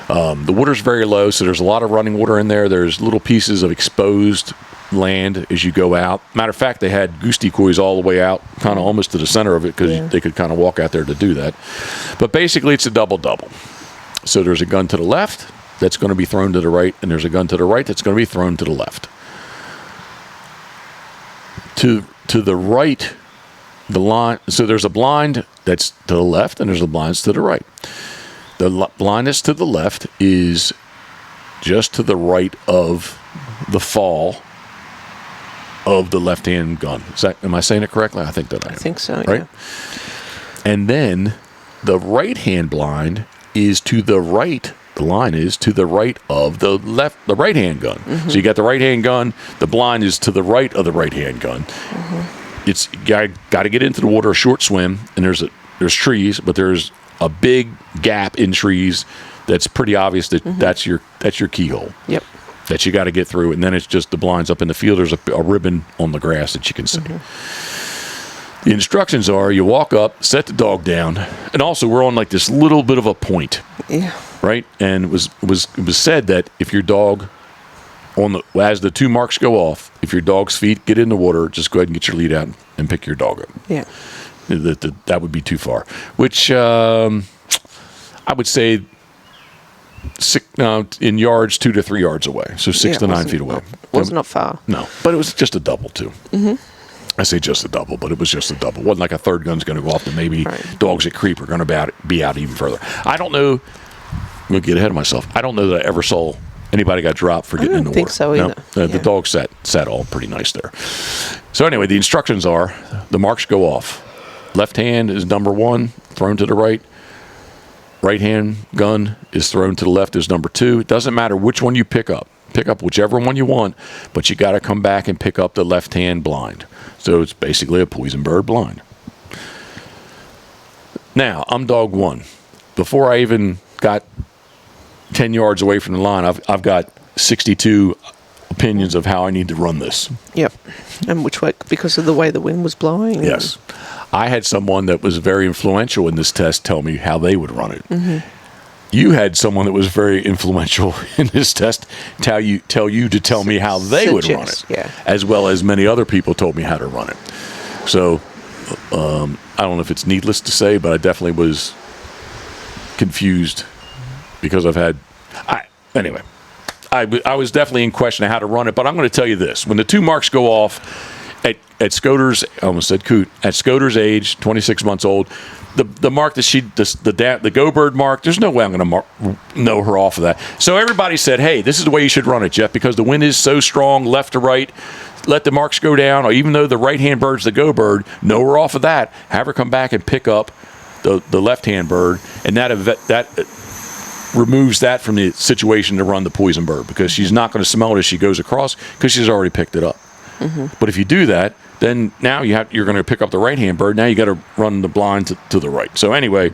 the water's very low, so there's a lot of running water in there. There's little pieces of exposed land as you go out. Matter of fact, they had goose decoys all the way out, kind of almost to the center of it, because they could kind of walk out there to do that. But basically, it's a double-double. So there's a gun to the left that's going to be thrown to the right, and there's a gun to the right that's going to be thrown to the left. To the right, the line. So there's a blind that's to the left, and there's a blind to the right. The blind that's to the left is just to the right of the fall of the left-hand gun. Am I saying it correctly? I think that I am. I think so. Right. Yeah. And then the right-hand blind is to the right. The line is to the right of the right-hand gun. Mm-hmm. So you got the right-hand gun. The blind is to the right of the right-hand gun. Mm-hmm. It's got to get into the water, a short swim, and there's trees, but there's a big gap in trees that's pretty obvious that that's your keyhole. Yep. That you got to get through, and then it's just the blinds up in the field. There's a ribbon on the grass that you can see. Mm-hmm. The instructions are: you walk up, set the dog down, and also we're on this little bit of a point. Yeah. Right, and it was said that if your dog, as the 2 marks go off, if your dog's feet get in the water, just go ahead and get your lead out and pick your dog up. Yeah. That would be too far. Which I would say in yards, 2 to 3 yards away, so 6 to 9 feet away. Was not far. No, but it was just a double too. Mm-hmm. I say just a double, but it was just a double. It wasn't like a third gun's going to go off, and maybe dogs that creep are going to be out even further. I don't know. I'm going to get ahead of myself. I don't know that I ever saw anybody got dropped for getting in the water. I don't think so either. No, the dog sat all pretty nice there. So anyway, the instructions are: the marks go off. Left hand is number 1, thrown to the right. Right hand gun is thrown to the left is number 2. It doesn't matter which one you pick up. Pick up whichever one you want, but you got to come back and pick up the left hand blind. So it's basically a poison bird blind. Now, I'm dog 1. Before I even got 10 yards away from the line, I've got 62 opinions of how I need to run this. Yep. And which way, because of the way the wind was blowing? Yes. I had someone that was very influential in this test tell me how they would run it. Mm-hmm. You had someone that was very influential in this test tell you to tell me how they would run it. Yeah. As well as many other people told me how to run it. So I don't know if it's needless to say, but I definitely was confused because anyway, I was definitely in question of how to run it, but I'm going to tell you this. When the 2 marks go off at Scoter's, I almost said coot, at Scoter's age, 26 months old, the mark that the go bird mark, there's no way I'm going to know her off of that. So everybody said, hey, this is the way you should run it, Jeff, because the wind is so strong left to right. Let the marks go down, or even though the right-hand bird's the go bird, know her off of that. Have her come back and pick up the left-hand bird, and that removes that from the situation to run the poison bird, because she's not going to smell it as she goes across because she's already picked it up. But if you do that, then now you're going to pick up the right-hand bird. Now you got to run the blind to the right. So anyway,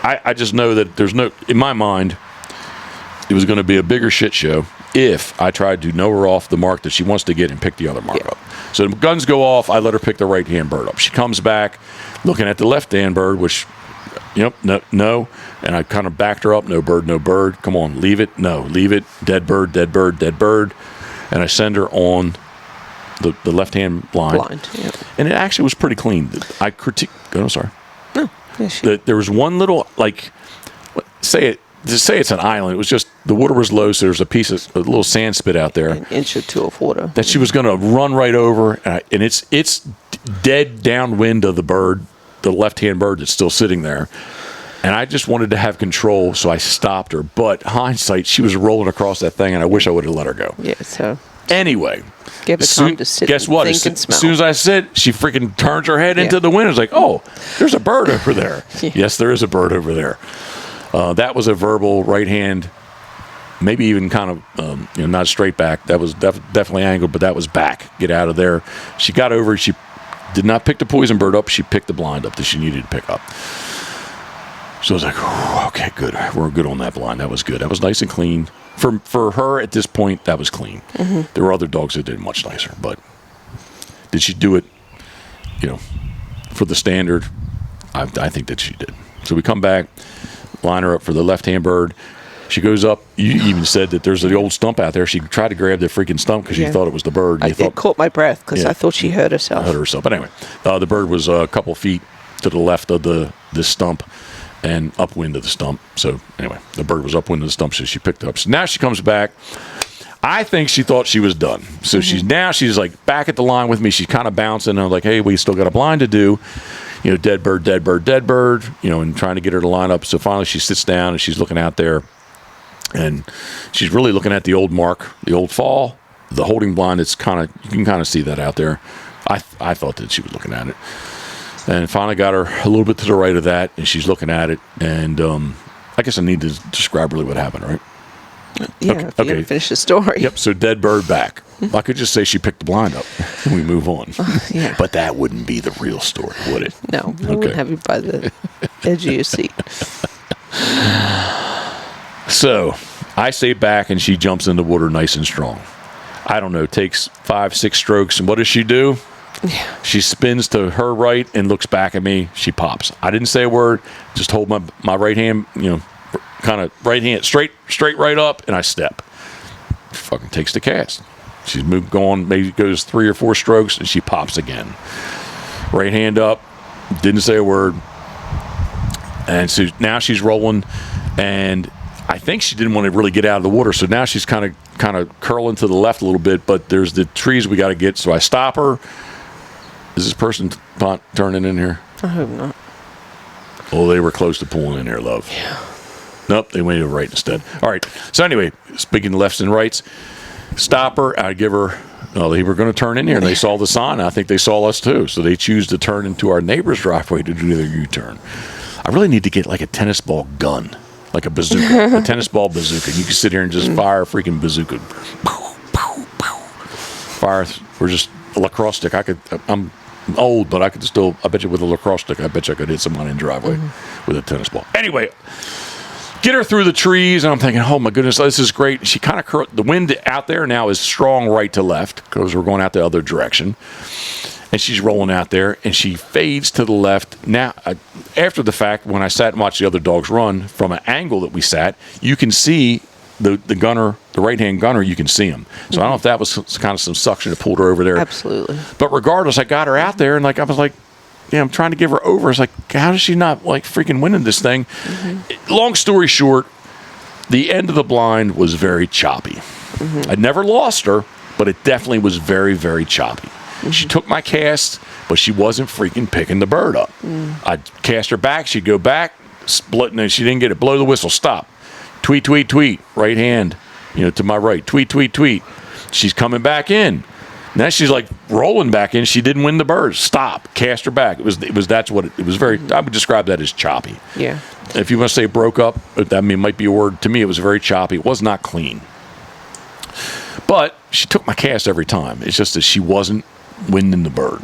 I just know that there's no, in my mind, it was going to be a bigger shit show if I tried to know her off the mark that she wants to get and pick the other mark up. So the guns go off. I let her pick the right-hand bird up. She comes back looking at the left-hand bird, which, no. And I kind of backed her up. No bird, no bird. Come on, leave it. No, leave it. Dead bird, dead bird, dead bird. And I send her on the left-hand blind. Yep. And it actually was pretty clean. I critique. Oh, sorry. No. There was one little, say it's an island. It was just, the water was low, so there's a little sand spit out there. An inch or two of water. That she was going to run right over, and it's dead downwind of the bird, the left-hand bird that's still sitting there. And I just wanted to have control, so I stopped her. But hindsight, she was rolling across that thing, and I wish I would have let her go. Yeah, so. Anyway. Give it time to sit. Guess what? Think and smell. As soon as I sit, she freaking turns her head into the wind. It's like, oh, there's a bird over there. Yes, there is a bird over there. That was a verbal right hand, maybe even kind of, not straight back. That was definitely angled, but that was back. Get out of there. She got over. She did not pick the poison bird up. She picked the blind up that she needed to pick up. So I was like, okay, good. We're good on that blind. That was good. That was nice and clean. For her at this point, that was clean. There were other dogs that did it much nicer, but did she do it, for the standard? I think that she did. So we come back, line her up for the left-hand bird. She goes up. You even said that there's the old stump out there. She tried to grab the freaking stump because she thought it was the bird. It caught my breath because I thought she hurt herself. But anyway, the bird was a couple feet to the left of this stump and upwind of the stump. So anyway, the bird was upwind of the stump, so she picked it up. So now she comes back. I think she thought she was done. So she's like back at the line with me. She's kind of bouncing. And I'm like, hey, we still got a blind to do. Dead bird, dead bird, dead bird, and trying to get her to line up. So finally she sits down and she's looking out there. And she's really looking at the old mark, the old fall, the holding blind. It's you can kind of see that out there. I thought that she was looking at it. And finally got her a little bit to the right of that, and she's looking at it. And I guess I need to describe really what happened, right? Yeah, okay. Finish the story. Yep, so dead bird back. I could just say she picked the blind up, and we move on. Yeah. But that wouldn't be the real story, would it? No, I wouldn't have you by the edge of your seat. So I stay back, and she jumps in the water nice and strong. I don't know, takes 5-6 strokes, and what does she do? Yeah. She spins to her right and looks back at me. She pops. I didn't say a word. Just hold my right hand, kind of right hand straight right up, and I step. She fucking takes the cast. She's going, maybe goes 3 or 4 strokes, and she pops again. Right hand up. Didn't say a word. And so now she's rolling, and I think she didn't want to really get out of the water, so now she's kind of curling to the left a little bit, but there's the trees we got to get, so I stop her. Is this person turning in here? I hope not. Oh, they were close to pulling in here, love. Yeah. Nope, they went to the right instead. All right, so anyway, speaking of lefts and rights, stop her. I give her, they were going to turn in here, and they saw the sign. I think they saw us too, so they choose to turn into our neighbor's driveway to do their U-turn. I really need to get like a tennis ball gun. Like a bazooka, a tennis ball bazooka. You can sit here and just fire a freaking bazooka. Fire, or just a lacrosse stick. I'm old, but I could still, I bet you with a lacrosse stick, I bet you I could hit someone in the driveway with a tennis ball. Anyway, get her through the trees, and I'm thinking, oh my goodness, this is great. She kind of, the wind out there now is strong right to left, because we're going out the other direction. And she's rolling out there, and she fades to the left. Now, after the fact, when I sat and watched the other dogs run, from an angle that we sat, you can see the gunner, the right-hand gunner, you can see him. So I don't know if that was kind of some suction that pulled her over there. Absolutely. But regardless, I got her out there, and I was like, I'm trying to give her over. It's like, how does she not freaking winning this thing? Long story short, the end of the blind was very choppy. I never lost her, but it definitely was very, very choppy. She took my cast, but she wasn't freaking picking the bird up. I'd cast her back. She'd go back, split, and she didn't get it. Blow the whistle. Stop. Tweet, tweet, tweet. Right hand, to my right. Tweet, tweet, tweet. She's coming back in. Now she's like rolling back in. She didn't win the bird. Stop. Cast her back. It was that's what it was. Very. I would describe that as choppy. Yeah. If you want to say broke up, that might be a word. To me, it was very choppy. It was not clean. But she took my cast every time. It's just that she wasn't winning the bird.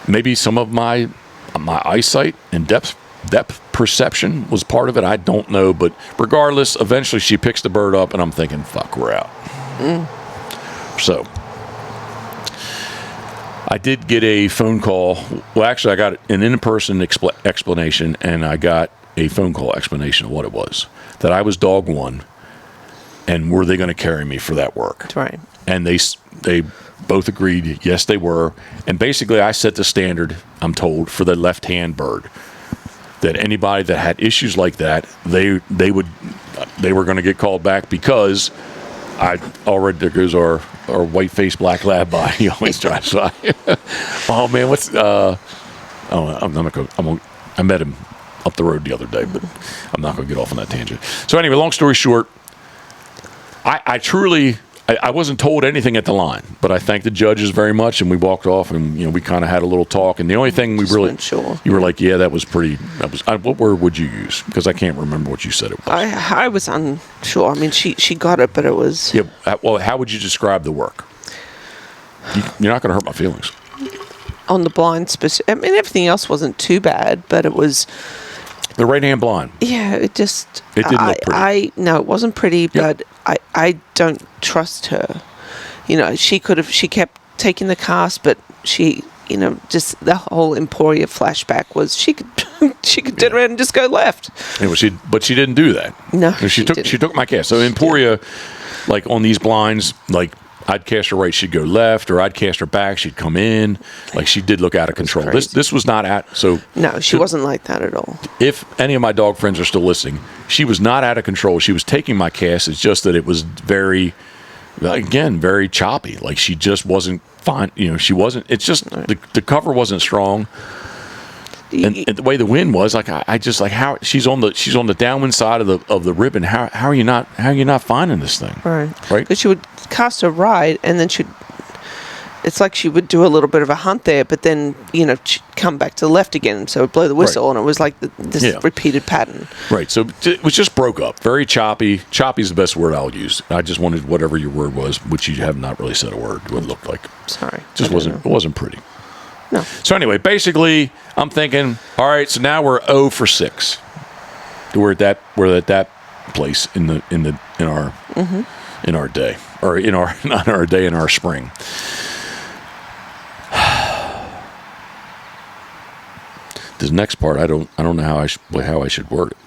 Maybe some of my eyesight and depth perception was part of it. I don't know. But regardless, eventually she picks the bird up, and I'm thinking, fuck, we're out. So I did get a phone call. Well, actually, I got an in-person explanation, and I got a phone call explanation of what it was. That I was dog one, and were they going to carry me for that work? That's right. And they both agreed, yes, they were. And basically, I set the standard, I'm told, for the left-hand bird. That anybody that had issues like that, they were going to get called back because there goes our white-faced black lab by. He always drives by. Oh man, I met him up the road the other day, but I'm not going to get off on that tangent. So anyway, long story short, I wasn't told anything at the line, but I thanked the judges very much, and we walked off, and we kind of had a little talk. And the only thing we really, sure. You were like, yeah, that was pretty. What word would you use? Because I can't remember what you said it was. I was unsure. I mean, she got it, but it was. Yeah. Well, how would you describe the work? You're not going to hurt my feelings. On the blind I mean, everything else wasn't too bad, but it was. The right-hand blind. Yeah, it didn't look pretty. No, it wasn't pretty, but I don't trust her. She kept taking the cast, but she, just the whole Emporia flashback was she could turn around and just go left. Yeah, but she didn't do that. No, she took my cast. So Emporia, like on these blinds, like I'd cast her right, she'd go left, or I'd cast her back, she'd come in. Like she did look out of control. This was not No, she wasn't like that at all. If any of my dog friends are still listening, she was not out of control. She was taking my cast. It's just that it was very choppy. Like she just wasn't fine. She wasn't. It's just the cover wasn't strong. And the way the wind was, like I just like how she's on the downwind side of the ribbon. How are you not finding this thing? Right. Because she would cast her right, and then it's like she would do a little bit of a hunt there, but then she'd come back to the left again, so it'd blow the whistle, and it was like this repeated pattern. Right. So it was just broke up, very choppy. Choppy is the best word I'll use. I just wanted whatever your word was, which you have not really said a word. What it looked like. Sorry. It wasn't pretty. No. So anyway, basically, I'm thinking, all right, so now we're 0 for 6. We're at that place in our day, or in our not our day, in our spring. This next part, I don't know how I should word it.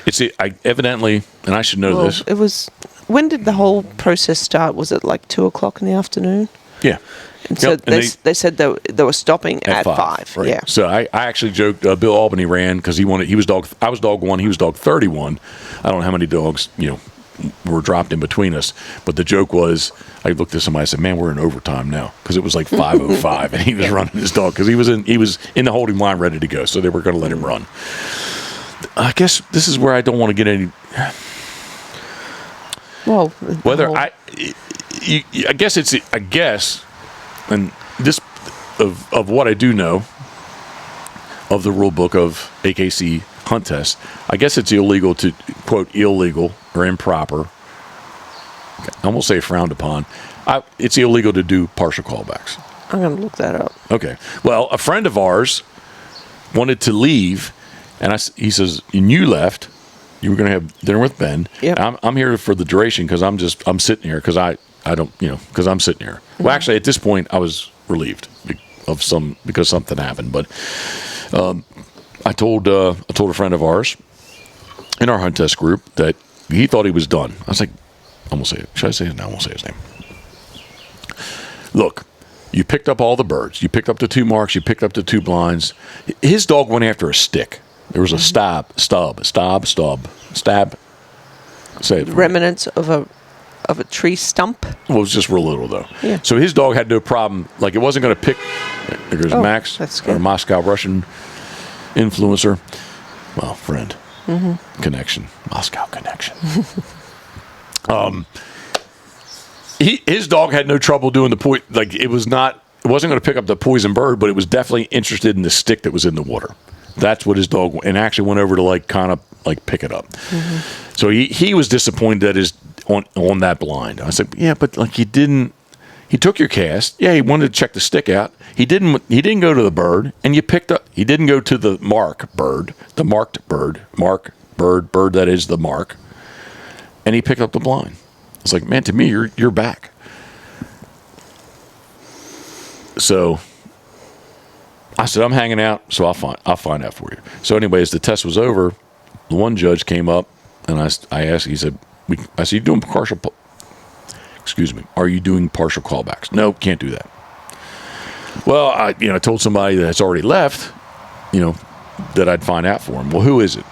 It's evidently, and I should know this. It was. When did the whole process start? Was it like 2:00 in the afternoon? Yeah. And so they said they were stopping at 5. Right. Yeah. So I actually joked. Bill Albany ran because I was dog 1. He was dog 31. I don't know how many dogs were dropped in between us, but the joke was I looked at somebody. I said, "Man, we're in overtime now," because it was like 5:05, and he was running his dog because he was in the holding line ready to go. So they were going to let him run. I guess this is where I don't want to get any. Well, I guess, and this of what I do know of the rule book of AKC hunt test, I guess it's illegal to quote illegal or improper. I won't say frowned upon. It's illegal to do partial callbacks. I'm going to look that up. Okay. Well, a friend of ours wanted to leave, and he says, "And you left. You were going to have dinner with Ben. Yep. I'm here for the duration because I'm sitting here because I don't, because I'm sitting here." Mm-hmm. Well, actually, at this point, I was relieved because something happened. But I told a friend of ours in our hunt test group that he thought he was done. I was like, I'm going to say it. Should I say it? No, I won't say his name. Look, you picked up all the birds. You picked up the 2 marks. You picked up the 2 blinds. His dog went after a stick. There was a stab. Say it. Remnants of a tree stump. Well, it was just real little though. Yeah. So his dog had no problem. Like it wasn't going to pick. There goes Max, that's good. our Moscow Russian influencer. Well, friend. Connection. Moscow connection. his dog had no trouble doing the poison. Like it wasn't going to pick up the poison bird, but it was definitely interested in the stick that was in the water. That's what his dog, and actually went over to like kind of like pick it up. Mm-hmm. So he was disappointed that on that blind. I said, yeah, but like he took your cast. Yeah, he wanted to check the stick out. He didn't go to the bird, and you picked up. He didn't go to the marked bird that is the mark, and he picked up the blind. It's like, man, to me, you're back. So I said, I'm hanging out, so I'll find out for you. So anyway, as the test was over, the one judge came up, and I asked. He said, "You doing partial? Are you doing partial callbacks?" No, can't do that. Well, I told somebody that's already left, that I'd find out for him. Well, who is it?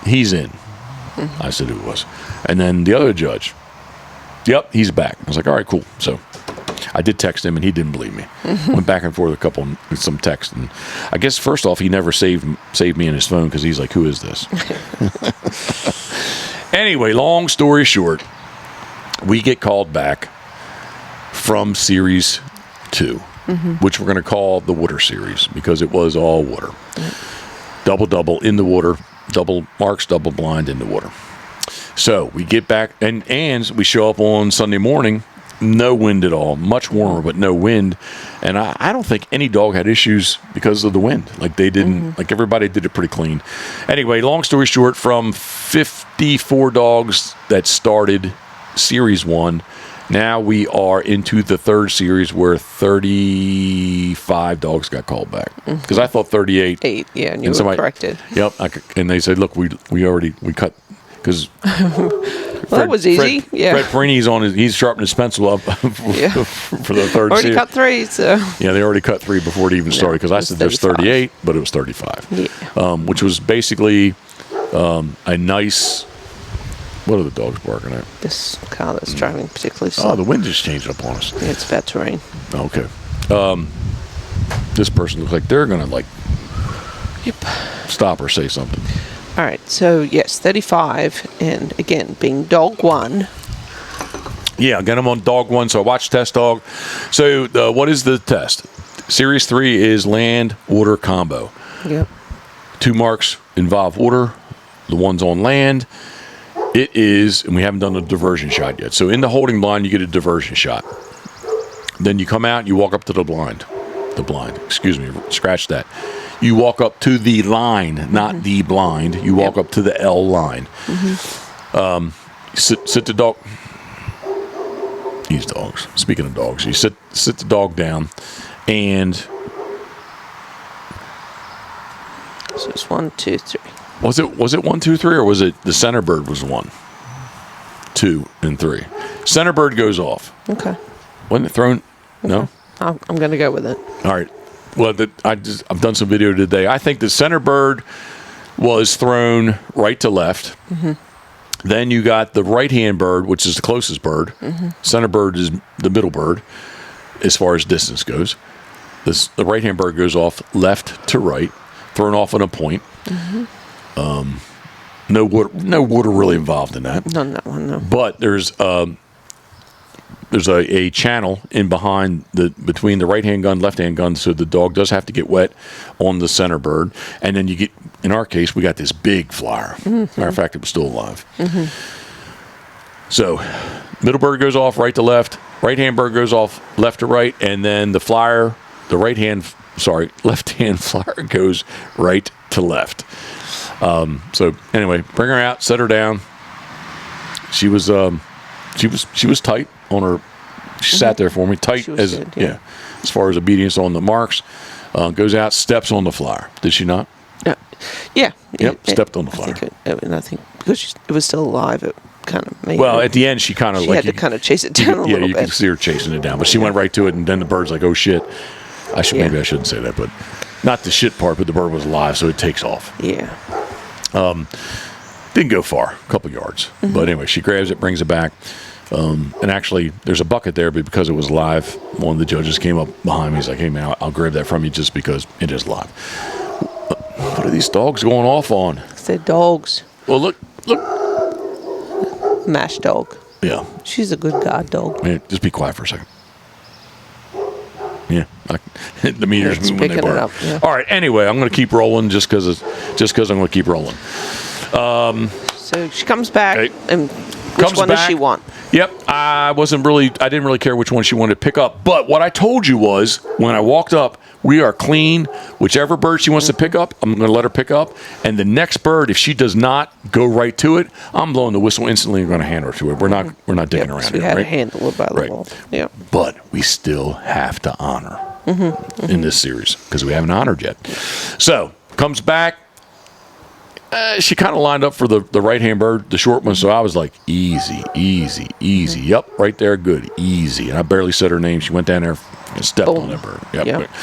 He's in. Mm-hmm. I said who it was, and then the other judge. Yep, he's back. I was like, all right, cool. So I did text him, and he didn't believe me. Mm-hmm. Went back and forth with some text, and I guess first off, he never saved me in his phone because he's like, who is this? Anyway, long story short, we get called back from Series 2, mm-hmm. which we're going to call the water series because it was all water. Mm-hmm. Double in the water, double marks, double blind in the water. So we get back, and we show up on Sunday morning, no wind at all, much warmer, but no wind. And I don't think any dog had issues because of the wind. Like they didn't, mm-hmm. like everybody did it pretty clean. Anyway, long story short, from 54 dogs that started Series 1, now we are into the third series where 35 dogs got called back. Because I thought 38. 8, yeah, and you were corrected. Yep, and they said, look, we cut, because that was easy. Fred Perini's he's sharpening his pencil up for the third already series. Cut 3, so. Yeah, they already cut 3 before it even started, because I said there's 38, but it was 35. Yeah. Which was basically a nice... What are the dogs barking at? This car that's driving particularly slow. Oh, the wind just changed up on us. Yeah, it's about to rain. Okay. This person looks like they're going to, stop or say something. All right, so, yes, 35, and, again, being dog 1. Yeah, I got him on dog 1, so I watched test dog. So, what is the test? Series 3 is land, water combo. Yep. 2 marks involve water. The one's on land. It is, and we haven't done a diversion shot yet. So in the holding blind, you get a diversion shot. Then you come out, you walk up to the blind. Scratch that. You walk up to the line, not mm-hmm. the blind. You walk up to the L line. Mm-hmm. Sit the dog. These dogs. Speaking of dogs, you sit the dog down, and so it's 1, 2, 3. Was it 1, 2, 3, or was it the center bird was 1, 2, and 3? Center bird goes off. Okay. Wasn't it thrown? Okay. No. I'm going to go with it. All right. Well, I've done some video today. I think the center bird was thrown right to left. Mm-hmm. Then you got the right-hand bird, which is the closest bird. Mm-hmm. Center bird is the middle bird, as far as distance goes. The right-hand bird goes off left to right, thrown off on a point. Mm-hmm. No water really involved in that. None that one, no. But there's a channel in between the right hand gun, left hand gun, so the dog does have to get wet on the center bird, and then you get. In our case, we got this big flyer. Mm-hmm. Matter of fact, it was still alive. Mm-hmm. So, middle bird goes off right to left, right hand bird goes off left to right, and then the flyer, left hand flyer goes right to left. So anyway, bring her out, set her down. She was tight on her. She sat there for me, tight as good, yeah, as far as obedience on the marks. Goes out, steps on the flyer. Did she not? Yeah. Yep, stepped on the flyer. I think because it was still alive, it kind of made. Well, at the end, she kind of had to kind of chase it down a little bit. Yeah, you can see her chasing it down, but she went right to it, and then the bird's like, "Oh shit!" Maybe I shouldn't say that, but not the shit part. But the bird was alive, so it takes off. Yeah. Didn't go far, a couple yards. Mm-hmm. But anyway, she grabs it, brings it back. And actually, there's a bucket there, but because it was live, one of the judges came up behind me. He's like, hey, man, I'll grab that from you just because it is live. What are these dogs going off on? They're dogs. Well, look. Mash dog. Yeah. She's a good guard dog. Yeah, just be quiet for a second. Yeah, the meters It's move when they picking it bark. up, yeah. All right. Anyway, I'm going to keep rolling just because I'm going to keep rolling. So she comes back, Okay. and which one does she want? Yep. I didn't really care which one she wanted to pick up. But what I told you was when I walked up, we are clean. Whichever bird she wants to pick up, I'm going to let her pick up. And the next bird, if she does not go right to it, I'm blowing the whistle instantly and going to hand her to it. We're not digging around So we here, had to right? handle it by the Right. wall. Yeah. But we still have to honor in this series because we haven't honored yet. So comes back. She kind of lined up for the right-hand bird, the short one, so I was like, easy. Yep, right there, good, easy. And I barely said her name. She went down there and stepped Boom. on that bird. Yep. Yep.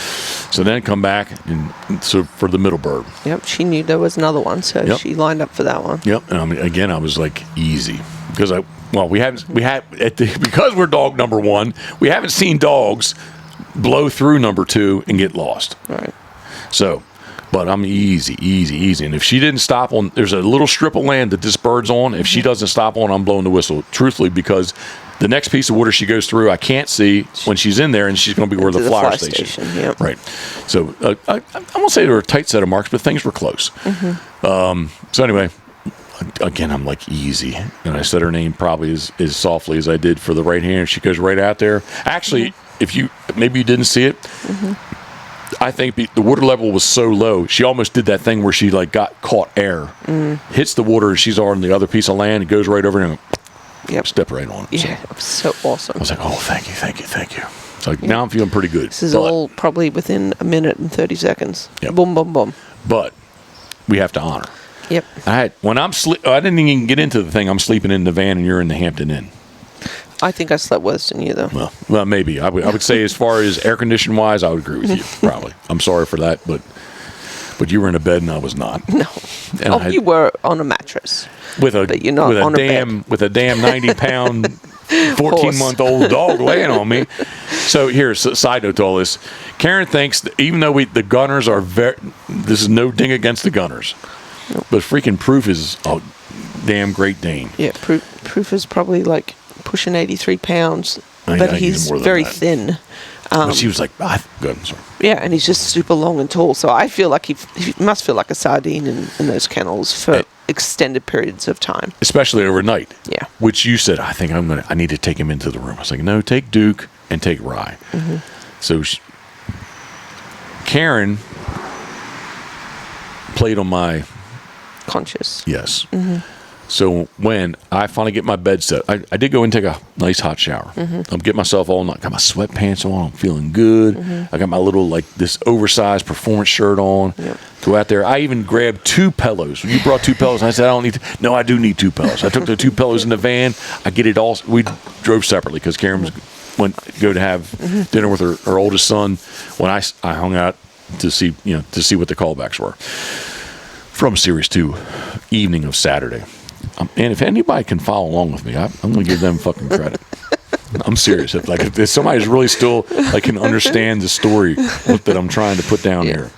So then come back, and so for the middle bird. Yep. She knew there was another one, so Yep. she lined up for that one. Yep. And again, I was like, easy. Because because we're dog number one, we haven't seen dogs blow through number two and get lost. Right. So, but I'm easy. And if she didn't stop on, there's a little strip of land that this bird's on. If she doesn't stop on, I'm blowing the whistle. Truthfully, because the next piece of water she goes through, I can't see when she's in there, and she's going to be where the flower fly station. Yep. Right. So I won't say they were a tight set of marks, but things were close. So anyway, again, I'm like easy, and I said her name probably as softly as I did for the right hand. She goes right out there. Actually, if maybe you didn't see it. I think the water level was so low, she almost did that thing where she got caught air, hits the water, and she's on the other piece of land, and goes right over and step right on it. Yeah, so awesome. I was like, oh, thank you. So now I'm feeling pretty good. This is all probably within a minute and 30 seconds. Yep. Boom, boom, boom. But we have to honor. Yep. I didn't even get into the thing. I'm sleeping in the van, and you're in the Hampton Inn. I think I slept worse than you, though. Well, maybe. I would say as far as air condition wise, I would agree with you, probably. I'm sorry for that, but you were in a bed and I was not. No. And you were on a mattress. But you're not on a bed. With a damn 90-pound, 14-month-old dog laying on me. So here's a side note to all this. Karen thinks that even though the Gunners are this is no ding against the Gunners, but freaking Proof is a damn Great Dane. Yeah, Proof is probably pushing 83 pounds, I but think he's more than very that. thin. But she was like, good, I'm sorry. Yeah, and he's just super long and tall. So I feel like he must feel like a sardine in those kennels for extended periods of time. Especially overnight. Yeah. Which you said, I think I need to take him into the room. I was like, no, take Duke and take Rye. So Karen played on my conscious. Yes. So when I finally get my bed set, I did go and take a nice hot shower. I'm getting myself all night. Got my sweatpants on. I'm feeling good. I got my little this oversized performance shirt on. Yep. Go out there. I even grabbed 2 pillows. You brought 2 pillows. I said, I don't need. No, I do need 2 pillows. I took the 2 pillows in the van. I get it all. We drove separately because Karen went go to have dinner with her oldest son. When I hung out to see what the callbacks were from Series 2, evening of Saturday. And if anybody can follow along with me, I'm going to give them fucking credit. I'm serious. If somebody's really still can understand the story that I'm trying to put down here.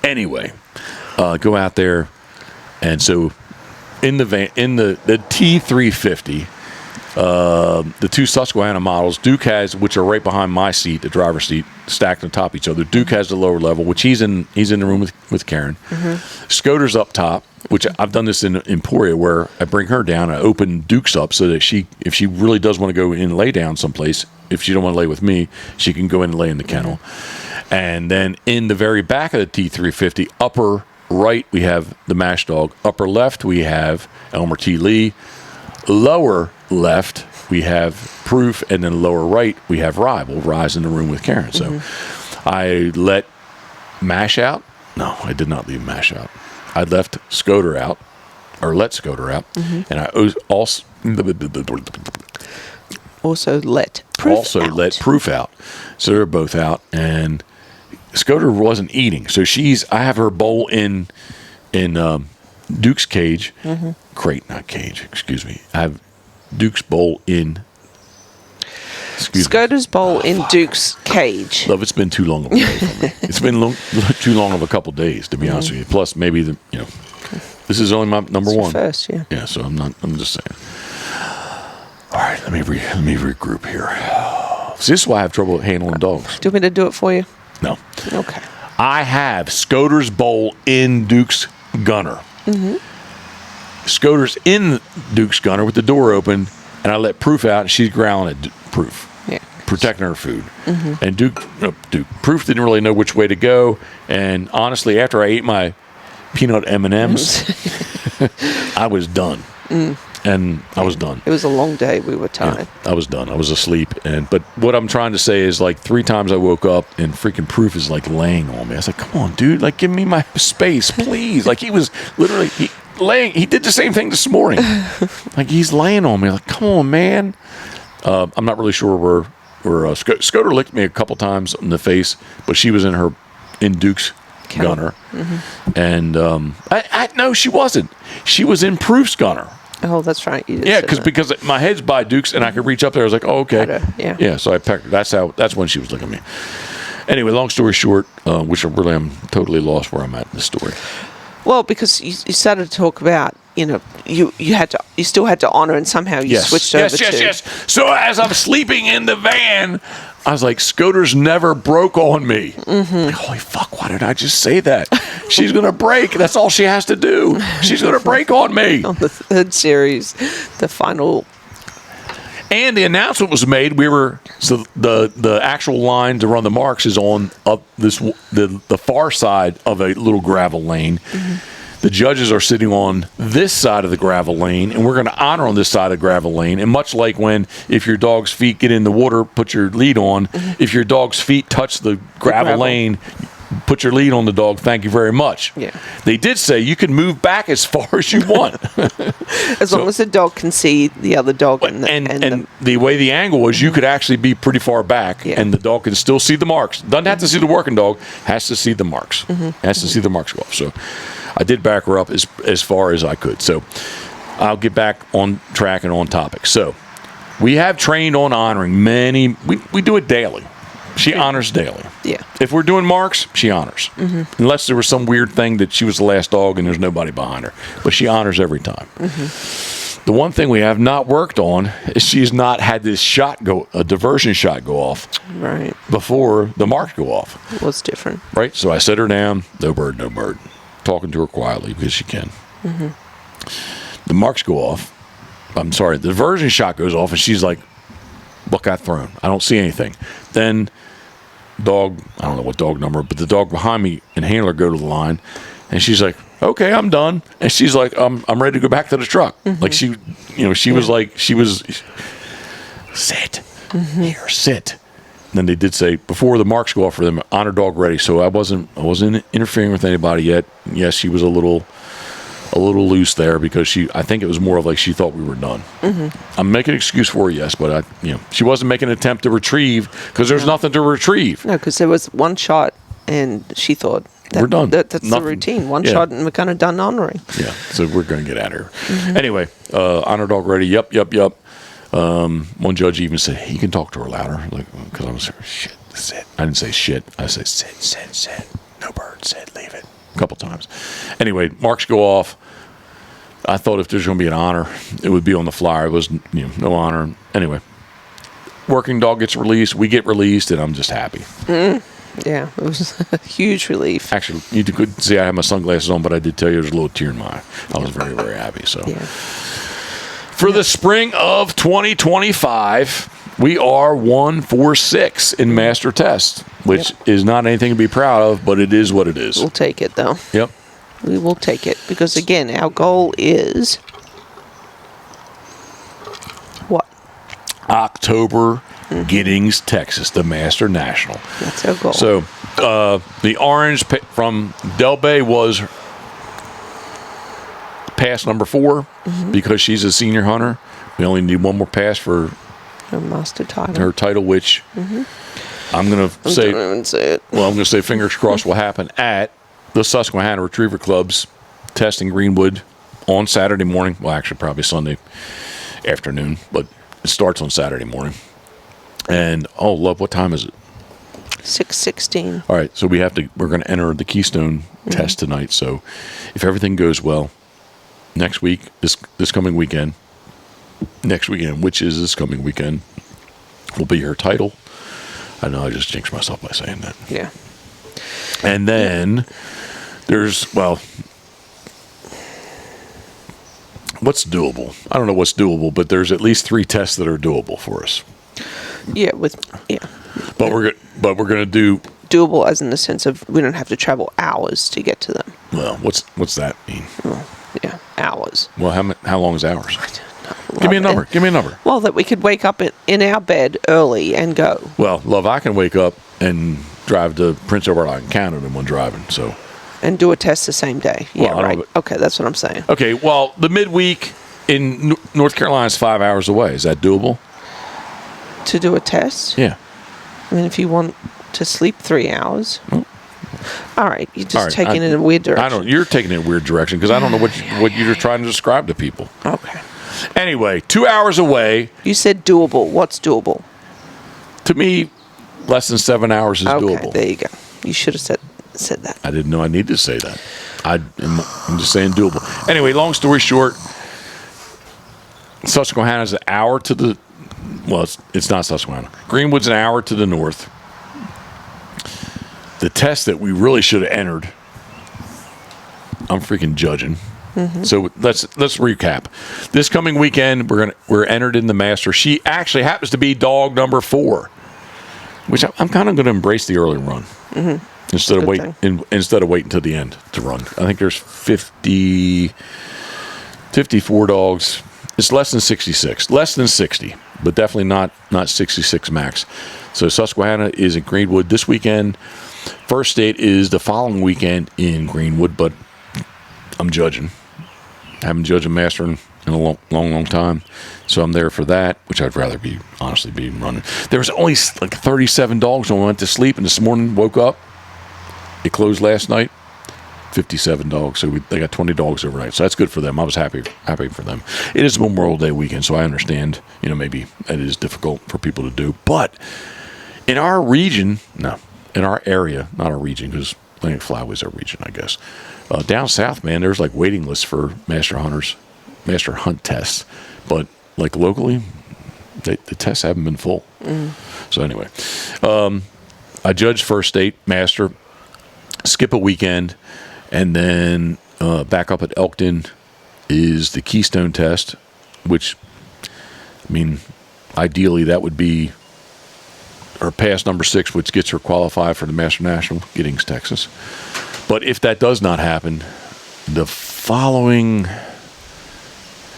Anyway, go out there, and so in the van, in the T350, the 2 Susquehanna models, Duke has, which are right behind my seat, the driver's seat, stacked on top of each other. Duke has the lower level, which he's in the room with Karen. Scoter's up top, which I've done this in Emporia, where I bring her down, I open Duke's up so that if she really does want to go in and lay down someplace, if she don't want to lay with me, she can go in and lay in the kennel. And then in the very back of the T350, upper right, we have the mash dog. Upper left, we have Elmer T. Lee. Lower left, we have Proof, and then lower right, we have Rye. Well, Rye's in the room with Karen. So I let Mash out. No, I did not leave Mash out. I left Scoter out, or let Scoter out, and I also let Proof out. So they're both out, and Scoter wasn't eating. So I have her bowl in Duke's cage. Crate, not cage, excuse me. I have Duke's bowl in Scoter's bowl in Duke's cage. Love, it's been too long of a day for me. It's been too long of a couple days, to be honest with you. Plus, maybe this is only my number one. First, yeah. Yeah, so I'm just saying. All right, let me regroup here. See, this is why I have trouble handling dogs. Do you want me to do it for you? No. Okay. I have Scoter's bowl in Duke's gunner. Scoter's in Duke's gunner with the door open, and I let Proof out, and she's growling at Proof. Yeah. Protecting her food. And Proof didn't really know which way to go. And honestly, after I ate my peanut M&Ms, I was done. And I was done. It was a long day. We were tired. Yeah, I was done. I was asleep. But what I'm trying to say is, like, 3 times I woke up and freaking Proof is like laying on me. I was like, come on, dude, like, give me my space, please. Like, he was literally he did the same thing this morning. Like, he's laying on me. Like, come on, man. I'm not really sure where Scoter licked me a couple times in the face, but she was in Duke's gunner. And no, she wasn't. She was in Proof's gunner. Oh, that's right. You did Yeah, say that. because my head's by Duke's and I could reach up there. I was like, oh, okay. Yeah. So I pecked her. That's when she was looking at me. Anyway, long story short, which I'm totally lost where I'm at in the story. Well, because you started to talk about, you still had to honor, and somehow you switched over to. Yes. So as I'm sleeping in the van, I was like, Scoter's never broke on me. Like, holy fuck, why did I just say that? She's going to break. That's all she has to do. She's going to break on me. On the 3rd series, the final. And the announcement was made. So the actual line to run the marks is on the far side of a little gravel lane. The judges are sitting on this side of the gravel lane, and we're going to honor on this side of the gravel lane. And much like if your dog's feet get in the water, put your lead on. If your dog's feet touch the gravel lane, put your lead on the dog. Thank you very much. Yeah. They did say you can move back as far as you want. As long as the dog can see the other dog. And the way the angle was, you could actually be pretty far back, and the dog can still see the marks. Doesn't have to see the working dog, has to see the marks. Has to see the marks go off. So I did back her up as far as I could. So I'll get back on track and on topic. So we have trained on honoring many. We do it daily. She honors daily. Yeah. If we're doing marks, she honors. Unless there was some weird thing that she was the last dog and there's nobody behind her. But she honors every time. The one thing we have not worked on is she's not had this a diversion shot go off. Right. Before the marks go off. What's different? Right. So I set her down. No bird, no bird. Talking to her quietly because she can. The marks go off. I'm sorry. The diversion shot goes off and she's like, what got thrown? I don't see anything. Then dog, I don't know what dog number, but the dog behind me and handler go to the line, and she's like, okay, I'm done. And she's like, I'm ready to go back to the truck. Like she was sit here, sit. And then they did say before the marks go off for them, honor dog ready. So I wasn't interfering with anybody yet. Yes, she was a little loose there because I think it was more of like she thought we were done. I'm making an excuse for her, yes, but she wasn't making an attempt to retrieve because there's nothing to retrieve. No, because there was one shot and she thought we're done. That's the routine. One shot and we're kind of done honoring. Yeah, so we're going to get out of here. Anyway, honor dog ready. Yep. One judge even said, hey, you can talk to her louder, like because I was shit. Sit. I didn't say shit. I said sit. No bird. Sit. Leave it. A couple times. Anyway, marks go off. I thought if there's going to be an honor, it would be on the flyer. It was no honor. Anyway, working dog gets released. We get released, and I'm just happy. Yeah, it was a huge relief. Actually, you couldn't see I had my sunglasses on, but I did tell you there was a little tear in my eye. I was very, very happy. So, for the spring of 2025, we are 146 in master test, which is not anything to be proud of, but it is what it is. We'll take it, though. Yep. We will take it because, again, our goal is what? October, Giddings, Texas, the Master National. That's our goal. So the orange from DelBay was pass number 4 because she's a senior hunter. We only need one more pass for her master title. Her title, which I'm going to say. Don't even say it. Well, I'm going to say fingers crossed will happen at the Susquehanna Retriever Club's test in Greenwood on Saturday morning. Well, actually, probably Sunday afternoon, but it starts on Saturday morning. And love, what time is it? 6:16. All right, so we're going to enter the Keystone test tonight. So if everything goes well, next week, this coming weekend, next weekend, which is this coming weekend, will be her title. I know I just jinxed myself by saying that. Yeah. And then there's, well, what's doable? I don't know what's doable, but there's at least 3 tests that are doable for us. Yeah, But we're going to do doable as in the sense of we don't have to travel hours to get to them. well. What's that mean? Well, yeah, hours. Well, how long is hours? I don't know. Give me a number. Give me a number. Well, that we could wake up in our bed early and go. Well, love, I can wake up and drive to Prince Edward Island, Canada when driving. So. And do a test the same day. Yeah, Well, I right. don't- Okay, that's what I'm saying. Okay. Well, the midweek in North Carolina is 5 hours away. Is that doable? To do a test? Yeah. I mean, if you want to sleep 3 hours. All right, you're just All right, taking it in a weird direction. I don't. You're taking it in a weird direction because I don't know what you're trying to describe to people. Okay. Anyway, 2 hours away. You said doable. What's doable? To me, less than 7 hours is Okay, doable. there you go. You should have said that. I didn't know I needed to say that. I'm just saying doable. Anyway, long story short, Susquehanna is an hour to the. Well, it's not Susquehanna. Greenwood's an hour to the north. The test that we really should have entered, I'm freaking judging. Mm-hmm. So let's recap. This coming weekend, we're entered in the Master. She actually happens to be dog number 4, which I'm kind of going to embrace the early run instead of Good waiting till the end to run. I think there's 54 dogs. It's less than 66, less than 60, but definitely not 66 max. So Susquehanna is in Greenwood this weekend. First state is the following weekend in Greenwood, but I'm judging. I haven't judged a master in a long time, so I'm there for that, which I'd rather honestly be running. There was only like 37 dogs when I went to sleep, and this morning woke up. It closed last night. 57 dogs, so they got 20 dogs overnight. So that's good for them. I was happy for them. It is Memorial Day weekend, so I understand. Maybe it is difficult for people to do, but in our region, in our area, not our region, because Atlantic Flyway's our region, I guess. Down south, man, there's like waiting lists for master hunt tests, but like locally, the tests haven't been full. So anyway, I judged first state master, skip a weekend, and then back up at Elkton is the Keystone test, which, I mean, ideally that would be her pass number 6, which gets her qualified for the Master National, Giddings, Texas. But if that does not happen, the following...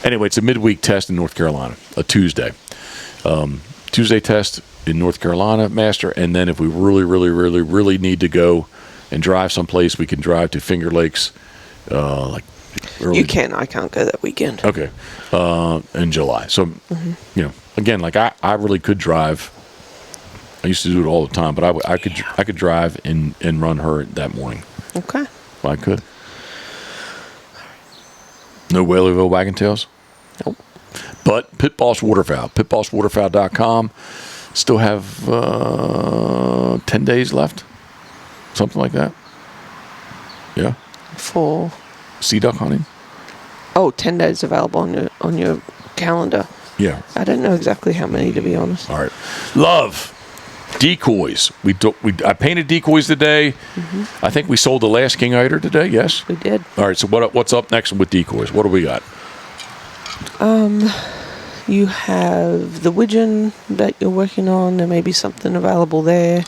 Anyway, it's a midweek test in North Carolina, a Tuesday. Tuesday test in North Carolina, Master, and then if we really need to go and drive someplace, we can drive to Finger Lakes, like early. You can. I can't go that weekend. Okay, in July. So, again, like I really could drive. I used to do it all the time, but I could drive and run her that morning. Okay. Well, I could. No Whaleyville wagon tails. Nope. But Pitboss Waterfowl, pitbosswaterfowl.com. Still have 10 days left. Something like that. Yeah. For Sea duck hunting. 10 days available on your calendar. Yeah. I don't know exactly how many, to be honest. All right. Love. Decoys. I painted decoys today. I think we sold the last king eider today. Yes, We did. All right. So what's up next with decoys? What do we got? You have the widgeon that you're working on. There may be something available there.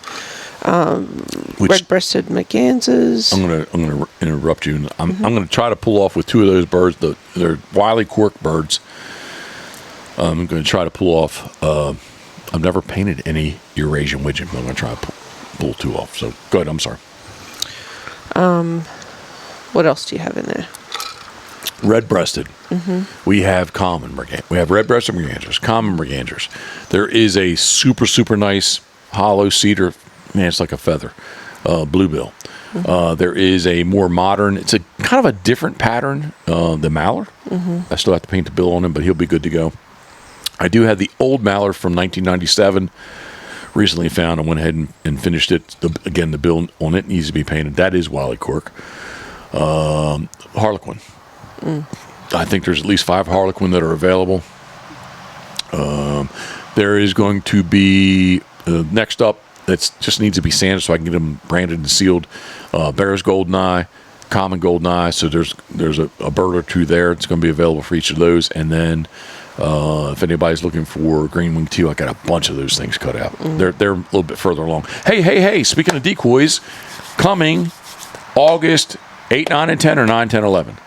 Red-breasted mergansers. I'm gonna interrupt you. I'm gonna try to pull off with 2 of those birds. They're wily cork birds. I'm gonna try to pull off. I've never painted any Eurasian widgeon, but I'm gonna try to pull 2 off. So go ahead. I'm sorry. What else do you have in there? Red-breasted. We have common mergansers. We have red-breasted mergansers, common mergansers. There is a super nice hollow cedar. Man, it's like a feather. Bluebill. There is a more modern. It's a kind of a different pattern. The mallard. I still have to paint the bill on him, but he'll be good to go. I do have the old mallard from 1997. Recently found. I went ahead and finished it. Again, the bill on it needs to be painted. That is wily cork. Harlequin. I think there's at least 5 harlequin that are available. There is going to be next up. That just needs to be sanded so I can get them branded and sealed. Bear's Golden Eye, Common Golden Eye. So there's a bird or two there. It's going to be available for each of those. And then if anybody's looking for green wing teal, I got a bunch of those things cut out. They're a little bit further along. Hey! Speaking of decoys, coming August 8, 9, and 10, or 9, 10, 11.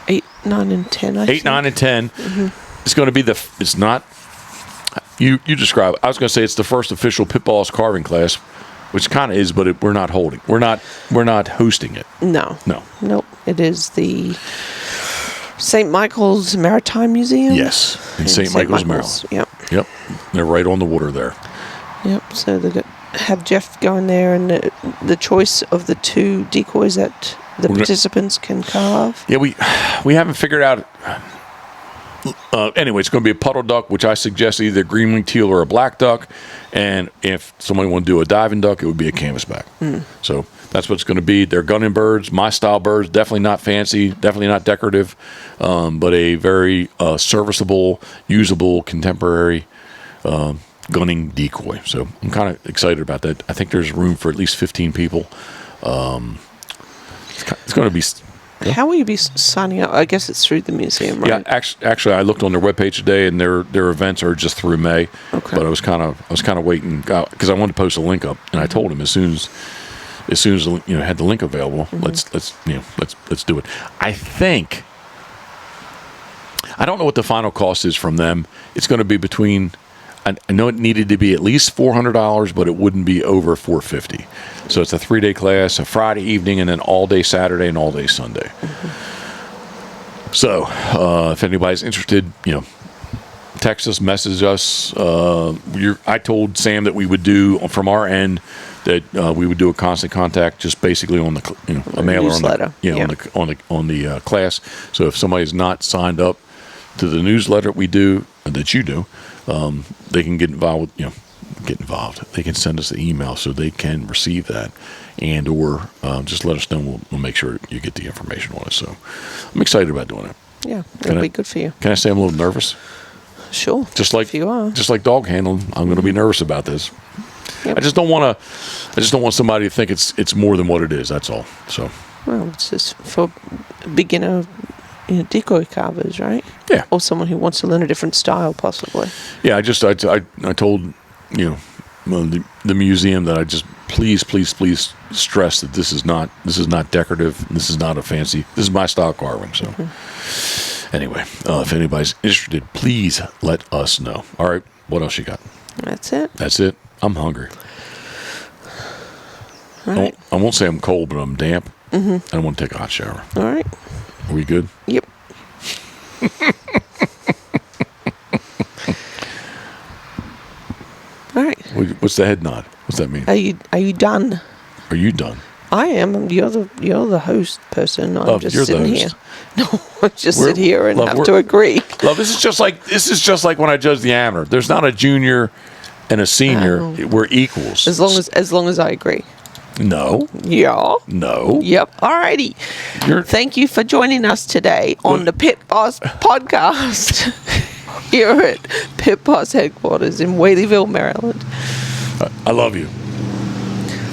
8, 9, and 10. 8, 9, and 10. It's going to be it's not. You describe it. I was going to say it's the first official Pitboss carving class, which kind of is, but we're not holding. We're not hosting it. No. Nope. It is the St. Michael's Maritime Museum. Yes, in St. Michael's, Maryland. Yep. They're right on the water there. Yep. So they have Jeff going there, and the choice of the 2 decoys that the participants can carve. Yeah, we haven't figured out. Anyway, it's going to be a puddle duck, which I suggest either green wing teal or a black duck. And if somebody want to do a diving duck, it would be a canvasback. So that's what it's going to be. They're gunning birds, my style birds. Definitely not fancy, definitely not decorative, but a very serviceable, usable, contemporary gunning decoy. So I'm kind of excited about that. I think there's room for at least 15 people. It's going to be. How will you be signing up? I guess it's through the museum, right? Yeah, actually, I looked on their webpage today, and their events are just through May. Okay. But I was kind of waiting because I wanted to post a link up, and I told him as soon as had the link available, let's do it. I think I don't know what the final cost is from them. It's going to be between. I know it needed to be at least $400, but it wouldn't be over $450. So it's a 3-day class, a Friday evening, and then all day Saturday and all day Sunday. So if anybody's interested, text us, message us. I told Sam that we would do from our end that we would do a constant contact, just basically on the a mailer newsletter. on the class. So if somebody's not signed up to the newsletter that you do, they can get involved. They can send us the email so they can receive that, and or just let us know. We'll make sure you get the information on it. So I'm excited about doing it. Yeah, it'll be good for you. Can I say I'm a little nervous? Sure. Just like if you are. Just like dog handling, I'm going to be nervous about this. Yep. I just don't want somebody to think it's more than what it is. That's all. So. Well, it's just for beginner. Decoy carvers, right? Yeah. Or someone who wants to learn a different style, possibly. Yeah, I told the museum that I just please stress that this is not decorative. This is not a fancy. This is my style carving. So anyway, if anybody's interested, please let us know. All right, what else you got? That's it. I'm hungry. All right. I won't say I'm cold, but I'm damp. I don't want to take a hot shower. All right. Are we good? Yep. All right. What's the head nod? What's that mean? Are you done? Are you done? I am. You're the host person. I'm just you're sitting the here. host. No, I just sit here and have to agree. Love, this is just like when I judge the amateur. There's not a junior and a senior. We're equals. As long as I agree. No. Yeah. No. Yep. Alrighty. Thank you for joining us today on the Pitboss podcast here at Pitboss headquarters in Whaleyville, Maryland. I love you.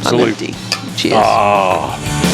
I'm empty. Cheers. Ah.